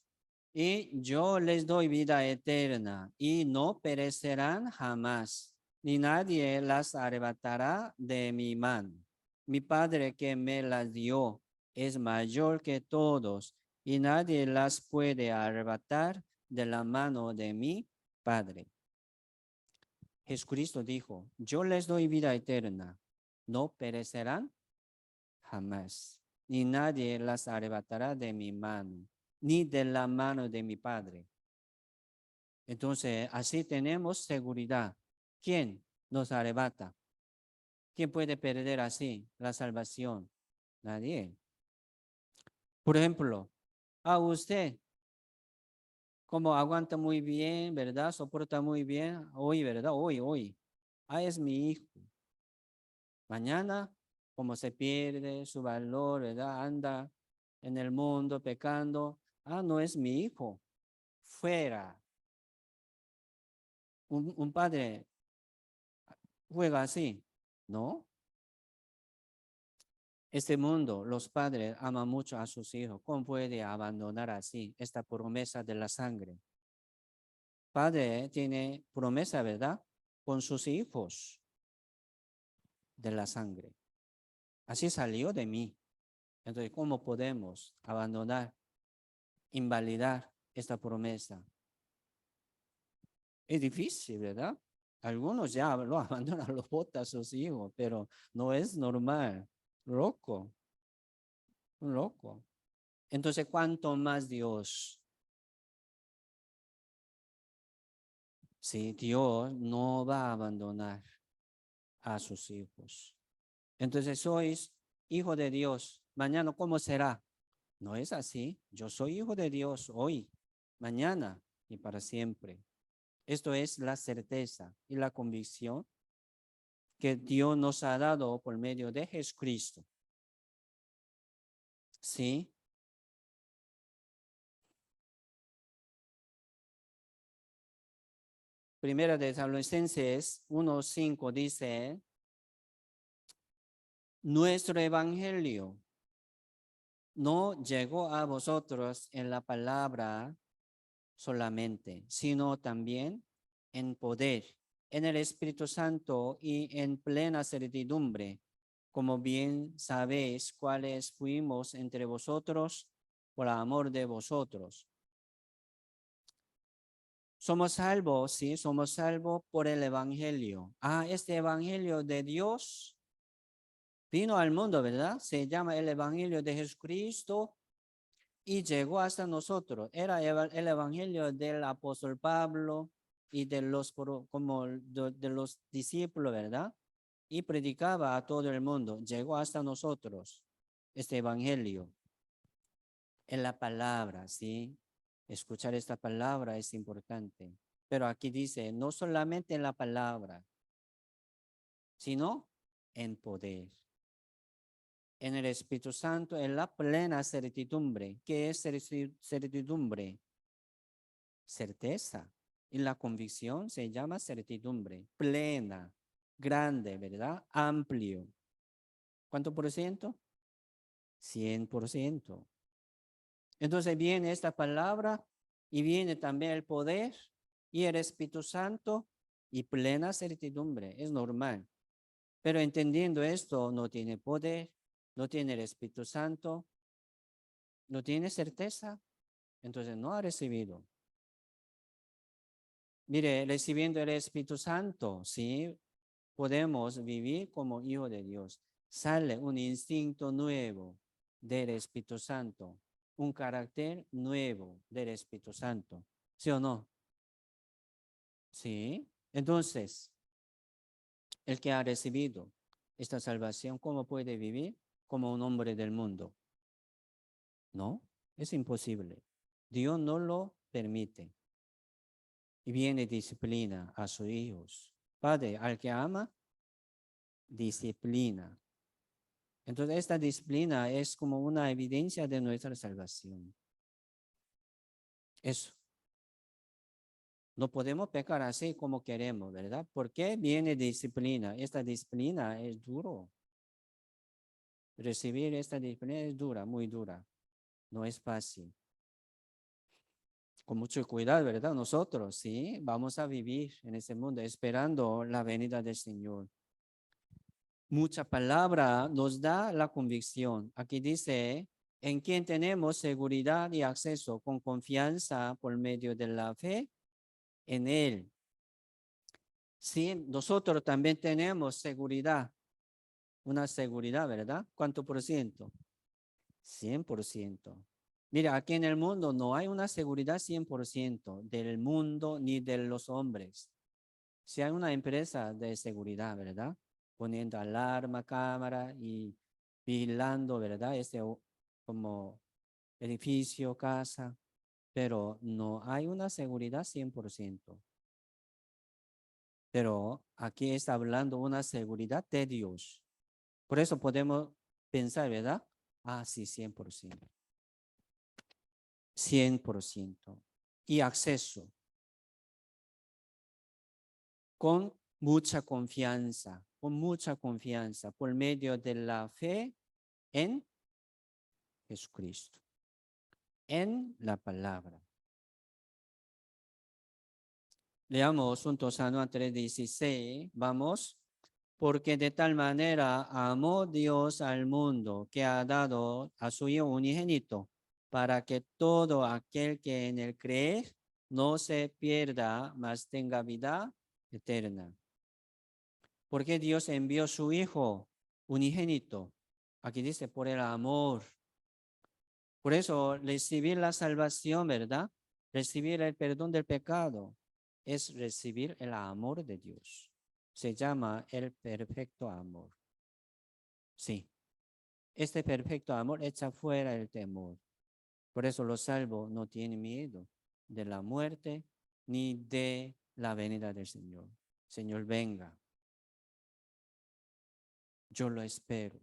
Y yo les doy vida eterna y no perecerán jamás, ni nadie las arrebatará de mi mano. Mi Padre que me las dio es mayor que todos y nadie las puede arrebatar de la mano de mi Padre. Jesucristo dijo, yo les doy vida eterna, no perecerán jamás, ni nadie las arrebatará de mi mano, ni de la mano de mi Padre. Entonces, así tenemos seguridad. ¿Quién nos arrebata? ¿Quién puede perder así la salvación? Nadie. Por ejemplo, a usted como aguanta muy bien, ¿verdad? Soporta muy bien. Hoy, ¿verdad? Hoy. Ah, es mi hijo. Mañana, como se pierde su valor, ¿verdad? Anda en el mundo pecando. Ah, no es mi hijo. Fuera. Un padre juega así, ¿no? Este mundo, los padres aman mucho a sus hijos. ¿Cómo puede abandonar así esta promesa de la sangre? Padre tiene promesa, ¿verdad? Con sus hijos de la sangre. Así salió de mí. Entonces, ¿cómo podemos abandonar, invalidar esta promesa? Es difícil, ¿verdad? Algunos ya lo abandonan, lo botan a sus hijos, pero no es normal. Loco, un loco. Entonces, ¿cuánto más Dios? Si Dios no va a abandonar a sus hijos. Entonces, sois hijo de Dios. Mañana, ¿cómo será? No es así. Yo soy hijo de Dios hoy, mañana y para siempre. Esto es la certeza y la convicción que Dios nos ha dado por medio de Jesucristo. ¿Sí? Primera de Tesalonicenses 1:5 dice, nuestro evangelio no llegó a vosotros en la palabra solamente, sino también en poder, en el Espíritu Santo y en plena certidumbre, como bien sabéis cuáles fuimos entre vosotros por amor de vosotros. Somos salvos, sí, somos salvos por el Evangelio. Ah, este Evangelio de Dios vino al mundo, ¿verdad? Se llama el Evangelio de Jesucristo y llegó hasta nosotros. Era el Evangelio del apóstol Pablo y de los, como de los discípulos, ¿verdad? Y predicaba a todo el mundo. Llegó hasta nosotros este Evangelio en la palabra, ¿sí? Escuchar esta palabra es importante. Pero aquí dice, no solamente en la palabra, sino en poder. En el Espíritu Santo, en la plena certidumbre. ¿Qué es certidumbre? Certeza. Y la convicción se llama certidumbre. Plena, grande, ¿verdad? Amplio. ¿Cuánto por ciento? 100%. Entonces viene esta palabra y viene también el poder y el Espíritu Santo y plena certidumbre. Es normal. Pero entendiendo esto, no tiene poder, no tiene el Espíritu Santo, no tiene certeza, entonces no ha recibido. Mire, recibiendo el Espíritu Santo, sí, podemos vivir como hijo de Dios. Sale un instinto nuevo del Espíritu Santo, un carácter nuevo del Espíritu Santo. ¿Sí o no? Sí. Entonces, el que ha recibido esta salvación, ¿cómo puede vivir como un hombre del mundo? No, es imposible. Dios no lo permite. Y viene disciplina a sus hijos. Padre, al que ama, disciplina. Entonces, esta disciplina es como una evidencia de nuestra salvación. Eso. No podemos pecar así como queremos, ¿verdad? ¿Por qué viene disciplina? Esta disciplina es duro. Recibir esta disciplina es dura, muy dura. No es fácil. Con mucho cuidado, ¿verdad? Nosotros, sí, vamos a vivir en este mundo esperando la venida del Señor. Mucha palabra nos da la convicción. Aquí dice, en quien tenemos seguridad y acceso con confianza por medio de la fe en Él. Sí, nosotros también tenemos seguridad, una seguridad, ¿verdad? ¿Cuánto por ciento? 100%. Mira, aquí en el mundo no hay una seguridad 100% del mundo ni de los hombres. Si hay una empresa de seguridad, ¿verdad? Poniendo alarma, cámara y vigilando, ¿verdad? Como edificio, casa. pero no hay una seguridad 100%. Pero aquí está hablando una seguridad de Dios. Por eso podemos pensar, ¿verdad? Ah, sí, 100%. 100%. Y acceso con mucha confianza, por medio de la fe en Jesucristo, en la palabra. Leamos juntos a Juan 3:16. Vamos. Porque de tal manera amó Dios al mundo que ha dado a su Hijo unigénito, para que todo aquel que en él cree no se pierda, mas tenga vida eterna. Porque Dios envió su Hijo unigénito. Aquí dice, por el amor. Por eso, recibir la salvación, ¿verdad? Recibir el perdón del pecado es recibir el amor de Dios. Se llama el perfecto amor. Sí, este perfecto amor echa fuera el temor. Por eso los salvos no tienen miedo de la muerte ni de la venida del Señor. Señor, venga. Yo lo espero.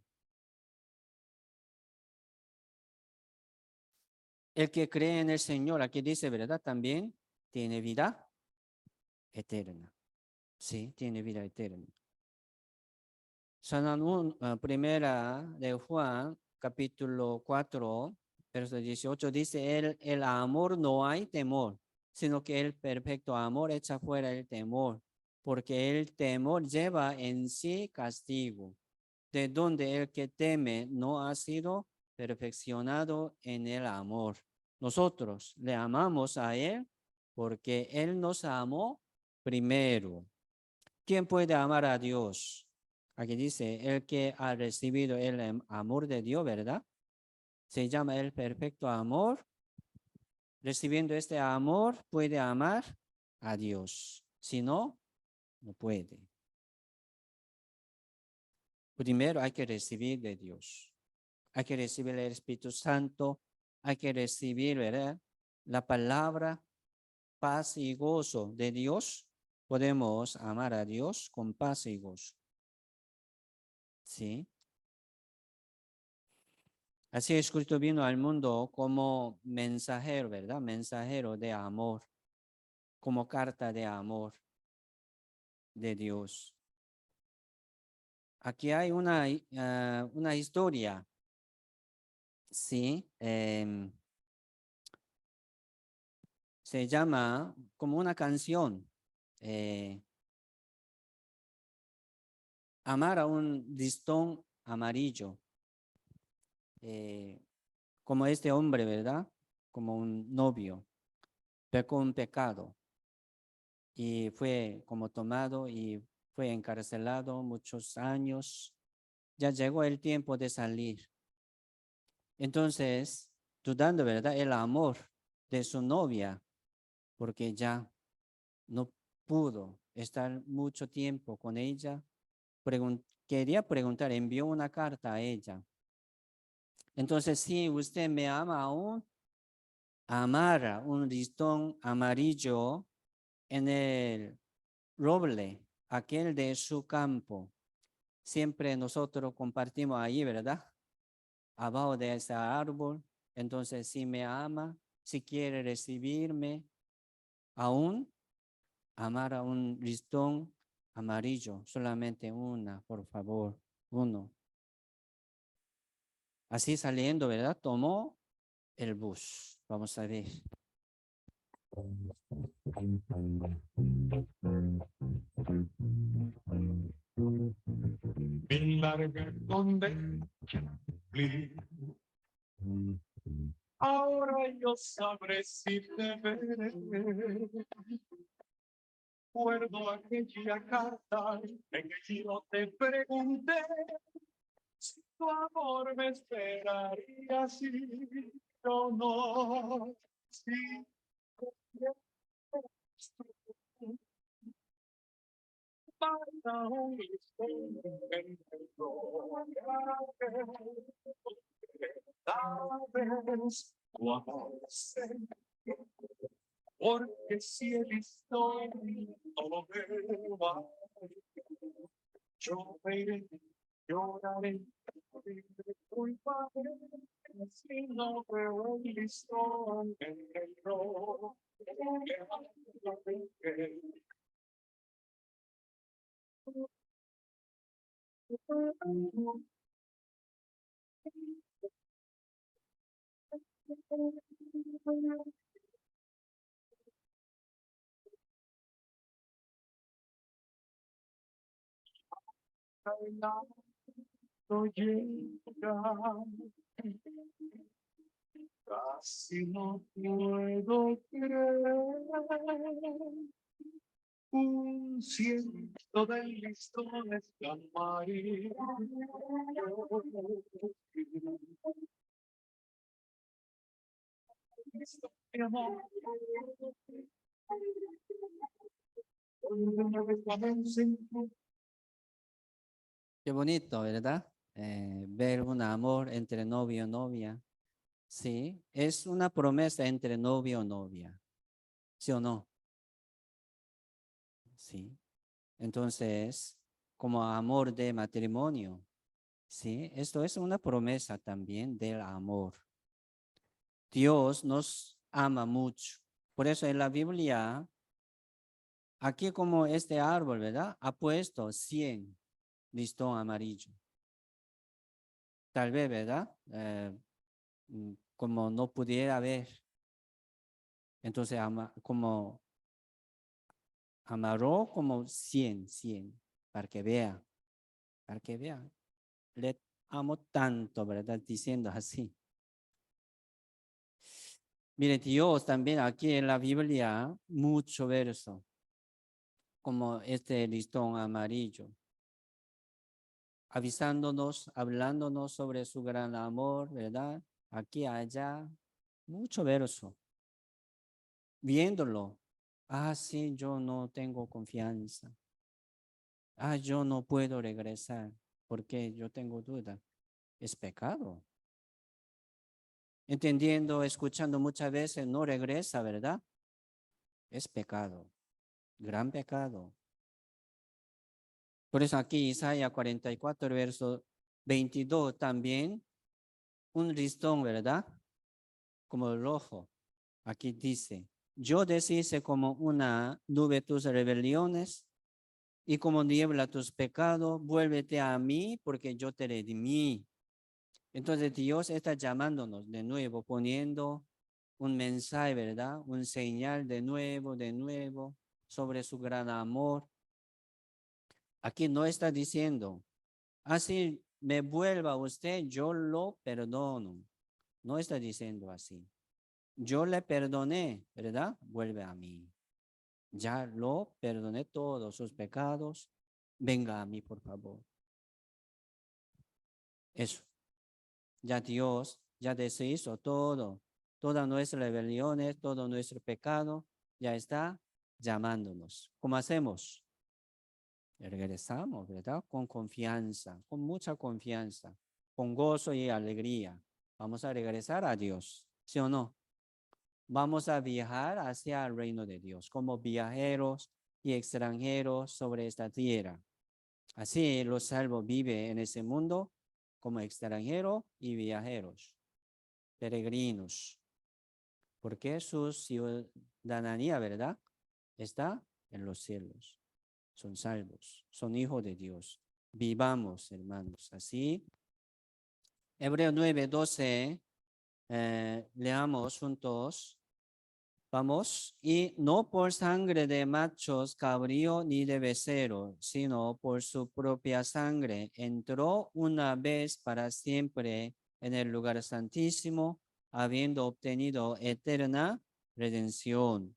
El que cree en el Señor, aquí dice, ¿verdad? También tiene vida eterna. Sí, tiene vida eterna. Primera de Juan, capítulo 4, verso 18, dice, el amor no hay temor, sino que el perfecto amor echa fuera el temor, porque el temor lleva en sí castigo, de donde el que teme no ha sido perfeccionado en el amor. Nosotros le amamos a Él porque Él nos amó primero. ¿Quién puede amar a Dios? Aquí dice, el que ha recibido el amor de Dios, ¿verdad? Se llama el perfecto amor. Recibiendo este amor, puede amar a Dios. Si no, no puede. Primero hay que recibir de Dios. Hay que recibir el Espíritu Santo. Hay que recibir, ¿verdad? La palabra, paz y gozo de Dios. Podemos amar a Dios con paz y gozo. ¿Sí? Así Jesucristo vino al mundo como mensajero, ¿verdad? Mensajero de amor, como carta de amor de Dios. Aquí hay una historia, ¿sí? Se llama como una canción, Amar a un listón amarillo, como este hombre, ¿verdad? Como un novio, pecó un pecado y fue como tomado y fue encarcelado muchos años. Ya llegó el tiempo de salir. Entonces, dudando, ¿verdad? El amor de su novia, porque ya no pudo estar mucho tiempo con ella. Quería preguntar, envió una carta a ella. Entonces, si usted me ama aún, amara un listón amarillo en el roble, aquel de su campo. Siempre nosotros compartimos ahí, ¿verdad? Abajo de ese árbol. Entonces, si me ama, si quiere recibirme, aún amar a un listón amarillo, solamente una, por favor, uno. Así saliendo, ¿verdad? Tomó el bus. Vamos a ver. Mi larga condena cumplí. Ahora yo sabré si te veré. Recuerdo aquella carta en que yo te pregunté si tu amor me esperaría si yo no. Si para un instante sabes cuando sé porque si el listón no me va, yo me iré, lloraré, culpable, si no veo el listón en el rojo, no llega, casi no puedo creer. Un ciento de listones amarillos. Mi amor. Qué bonito, ¿verdad? Ver un amor entre novio y novia. Sí, es una promesa entre novio y novia. ¿Sí o no? Sí. Entonces, como amor de matrimonio. Sí, esto es una promesa también del amor. Dios nos ama mucho. Por eso en la Biblia, aquí como este árbol, ¿verdad? Ha puesto 100 listón amarillo. Tal vez, ¿verdad? Como no pudiera ver. Entonces, como amarró como 100, para que vea. Le amo tanto, ¿verdad? Diciendo así. Mire, Dios también aquí en la Biblia, mucho verso, como este listón amarillo, avisándonos, hablándonos sobre su gran amor, ¿verdad? Aquí, allá, mucho verso. Viéndolo, sí, yo no tengo confianza. Yo no puedo regresar porque yo tengo duda. Es pecado. Entendiendo, escuchando muchas veces, no regresa, ¿verdad? Es pecado, gran pecado. Por eso aquí Isaías 44, verso 22 también, un listón, ¿verdad? Como el rojo. Aquí dice, yo deshice como una nube tus rebeliones y como niebla tus pecados, vuélvete a mí porque yo te redimí. Entonces Dios está llamándonos de nuevo, poniendo un mensaje, ¿verdad? Un señal de nuevo, sobre su gran amor. Aquí no está diciendo, así me vuelva usted, yo lo perdono. No está diciendo así. Yo le perdoné, ¿verdad? Vuelve a mí. Ya lo perdoné todos sus pecados. Venga a mí, por favor. Eso. Ya Dios ya deshizo todo. Todas nuestras rebeliones, todo nuestro pecado, ya está llamándonos. ¿Cómo hacemos? Regresamos, ¿verdad? Con confianza, con mucha confianza, con gozo y alegría. Vamos a regresar a Dios, ¿sí o no? Vamos a viajar hacia el reino de Dios como viajeros y extranjeros sobre esta tierra. Así los salvos viven en ese mundo como extranjeros y viajeros, peregrinos, porque su ciudadanía, ¿verdad? Está en los cielos. Son salvos, son hijos de Dios. Vivamos, hermanos, así. Hebreos 9:12, leamos juntos. Vamos, y no por sangre de machos, cabrío ni de becerro, sino por su propia sangre, entró una vez para siempre en el lugar santísimo, habiendo obtenido eterna redención.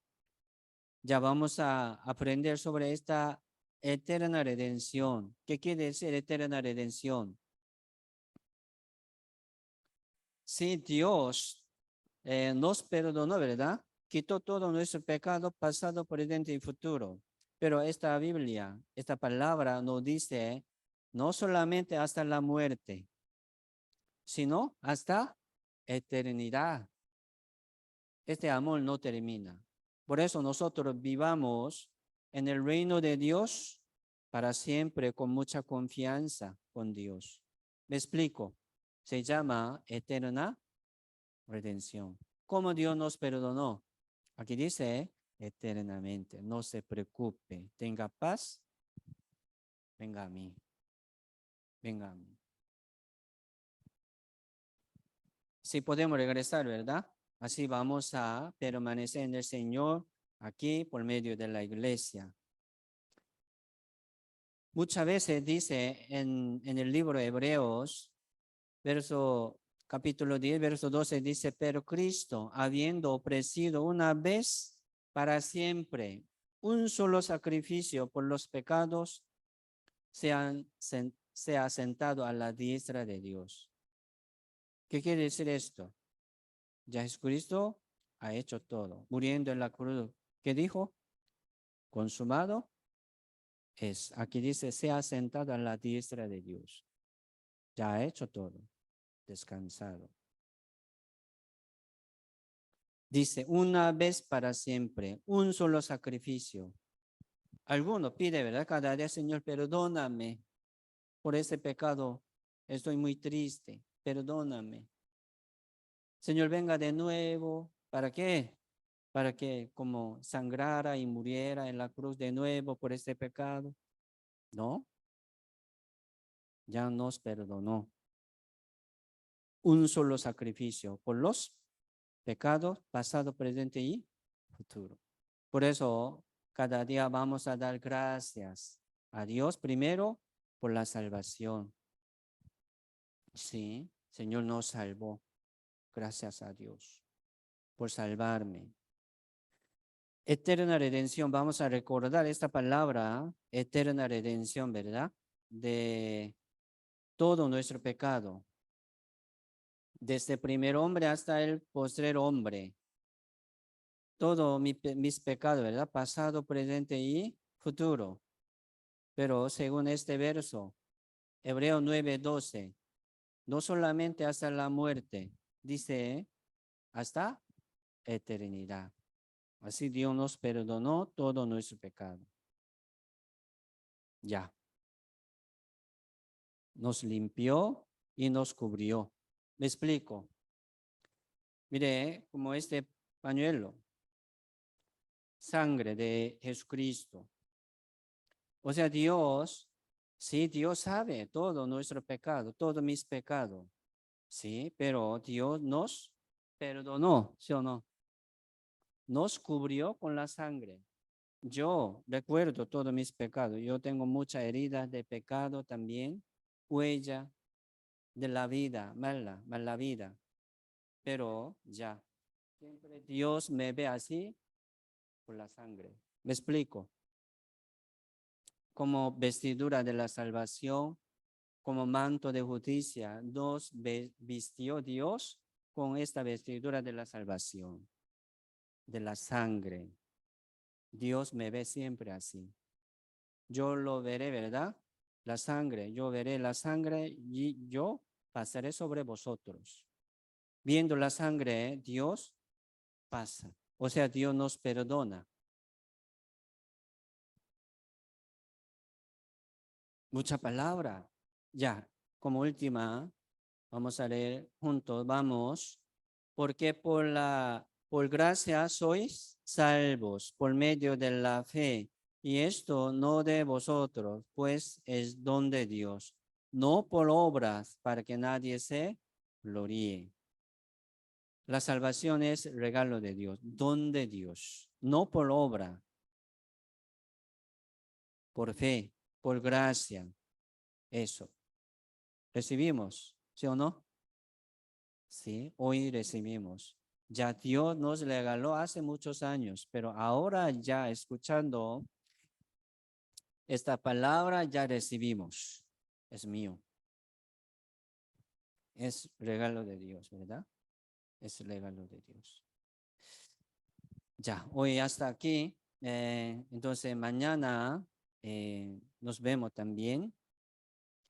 Ya vamos a aprender sobre esta eterna redención. ¿Qué quiere decir eterna redención? Si Dios nos perdonó, ¿verdad? Quitó todo nuestro pecado pasado, presente y futuro. Pero esta Biblia, esta palabra nos dice no solamente hasta la muerte, sino hasta eternidad. Este amor no termina. Por eso nosotros vivamos en el reino de Dios para siempre con mucha confianza con Dios. Me explico. Se llama eterna redención. ¿Cómo Dios nos perdonó? Aquí dice eternamente. No se preocupe. Tenga paz. Venga a mí. Venga a mí. Sí podemos regresar, ¿verdad? Así vamos a permanecer en el Señor aquí por medio de la iglesia. Muchas veces dice en el libro de Hebreos, capítulo 10, verso 12, dice, pero Cristo, habiendo ofrecido una vez para siempre un solo sacrificio por los pecados, se ha sentado a la diestra de Dios. ¿Qué quiere decir esto? Ya Jesucristo ha hecho todo, muriendo en la cruz. ¿Qué dijo? Consumado es. Aquí dice, se ha sentado a la diestra de Dios. Ya ha hecho todo, descansado. Dice, una vez para siempre, un solo sacrificio. Alguno pide, ¿verdad? Cada día, Señor, perdóname por ese pecado. Estoy muy triste, perdóname. Señor, venga de nuevo. ¿Para qué? Para que como sangrara y muriera en la cruz de nuevo por este pecado. No, ya nos perdonó. Un solo sacrificio por los pecados, pasado, presente y futuro. Por eso, cada día vamos a dar gracias a Dios primero por la salvación. Sí, Señor nos salvó. Gracias a Dios por salvarme. Eterna redención, vamos a recordar esta palabra, eterna redención, ¿verdad? De todo nuestro pecado, desde el primer hombre hasta el postrer hombre. Todo mis pecados, ¿verdad? Pasado, presente y futuro. Pero según este verso, Hebreo 9:12, no solamente hasta la muerte, dice hasta eternidad. Así Dios nos perdonó todo nuestro pecado. Ya. Nos limpió y nos cubrió. ¿Me explico? Mire, como este pañuelo, sangre de Jesucristo. O sea, Dios, sí, Dios sabe todo nuestro pecado, todos mis pecados. Sí, pero Dios nos perdonó, ¿sí o no? Nos cubrió con la sangre. Yo recuerdo todos mis pecados. Yo tengo muchas heridas de pecado también, huella de la vida, mala vida. Pero ya, siempre Dios me ve así por la sangre. ¿Me explico? Como vestidura de la salvación, como manto de justicia, nos vistió Dios con esta vestidura de la salvación, de la sangre. Dios me ve siempre así. Yo lo veré, ¿verdad? La sangre, yo veré la sangre y yo pasaré sobre vosotros. Viendo la sangre, Dios pasa. O sea, Dios nos perdona. Mucha palabra. Ya, como última, vamos a leer juntos, vamos. Porque por gracia sois salvos por medio de la fe. Y esto no de vosotros, pues es don de Dios. No por obras, para que nadie se gloríe. La salvación es regalo de Dios, don de Dios. No por obra, por fe, por gracia. Eso. ¿Recibimos? ¿Sí o no? Sí, hoy recibimos. Ya Dios nos regaló hace muchos años, pero ahora ya escuchando esta palabra ya recibimos. Es mío. Es regalo de Dios, ¿verdad? Es regalo de Dios. Ya, hoy hasta aquí. Entonces mañana nos vemos también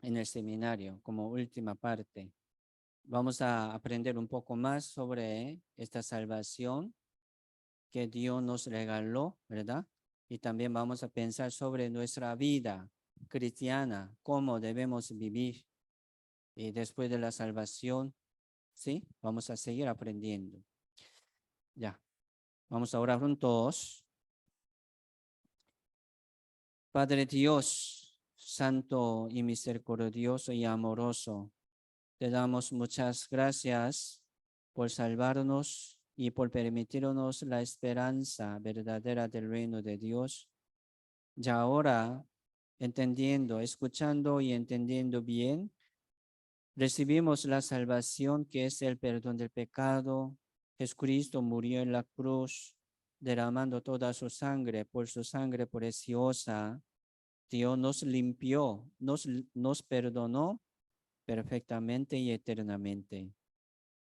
en el seminario como última parte. Vamos a aprender un poco más sobre esta salvación que Dios nos regaló, ¿verdad? Y también vamos a pensar sobre nuestra vida cristiana, cómo debemos vivir. Y después de la salvación, ¿sí? Vamos a seguir aprendiendo. Ya, vamos a orar juntos. Padre Dios, santo y misericordioso y amoroso, te damos muchas gracias por salvarnos y por permitirnos la esperanza verdadera del reino de Dios. Ya ahora, entendiendo, escuchando y entendiendo bien, recibimos la salvación que es el perdón del pecado. Jesucristo murió en la cruz, derramando toda su sangre. Por su sangre preciosa, Dios nos limpió, nos perdonó perfectamente y eternamente.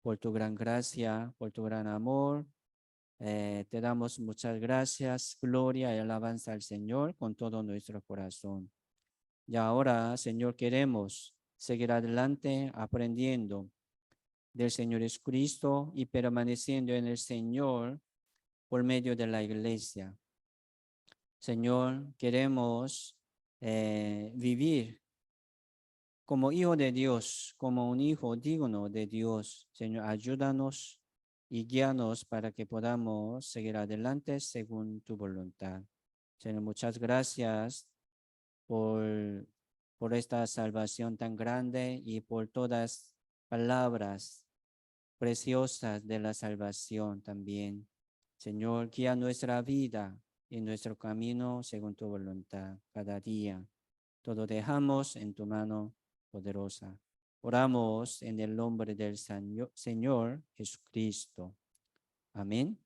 Por tu gran gracia, por tu gran amor, te damos muchas gracias, gloria y alabanza al Señor con todo nuestro corazón. Y ahora, Señor, queremos seguir adelante aprendiendo del Señor Jesucristo y permaneciendo en el Señor por medio de la iglesia. Señor, queremos vivir como hijo de Dios, como un hijo digno de Dios. Señor, ayúdanos y guíanos para que podamos seguir adelante según tu voluntad. Señor, muchas gracias por, por esta salvación tan grande y por todas palabras preciosas de la salvación también. Señor, guía nuestra vida y nuestro camino según tu voluntad cada día. Todo dejamos en tu mano poderosa. Oramos en el nombre del Señor Jesucristo. Amén.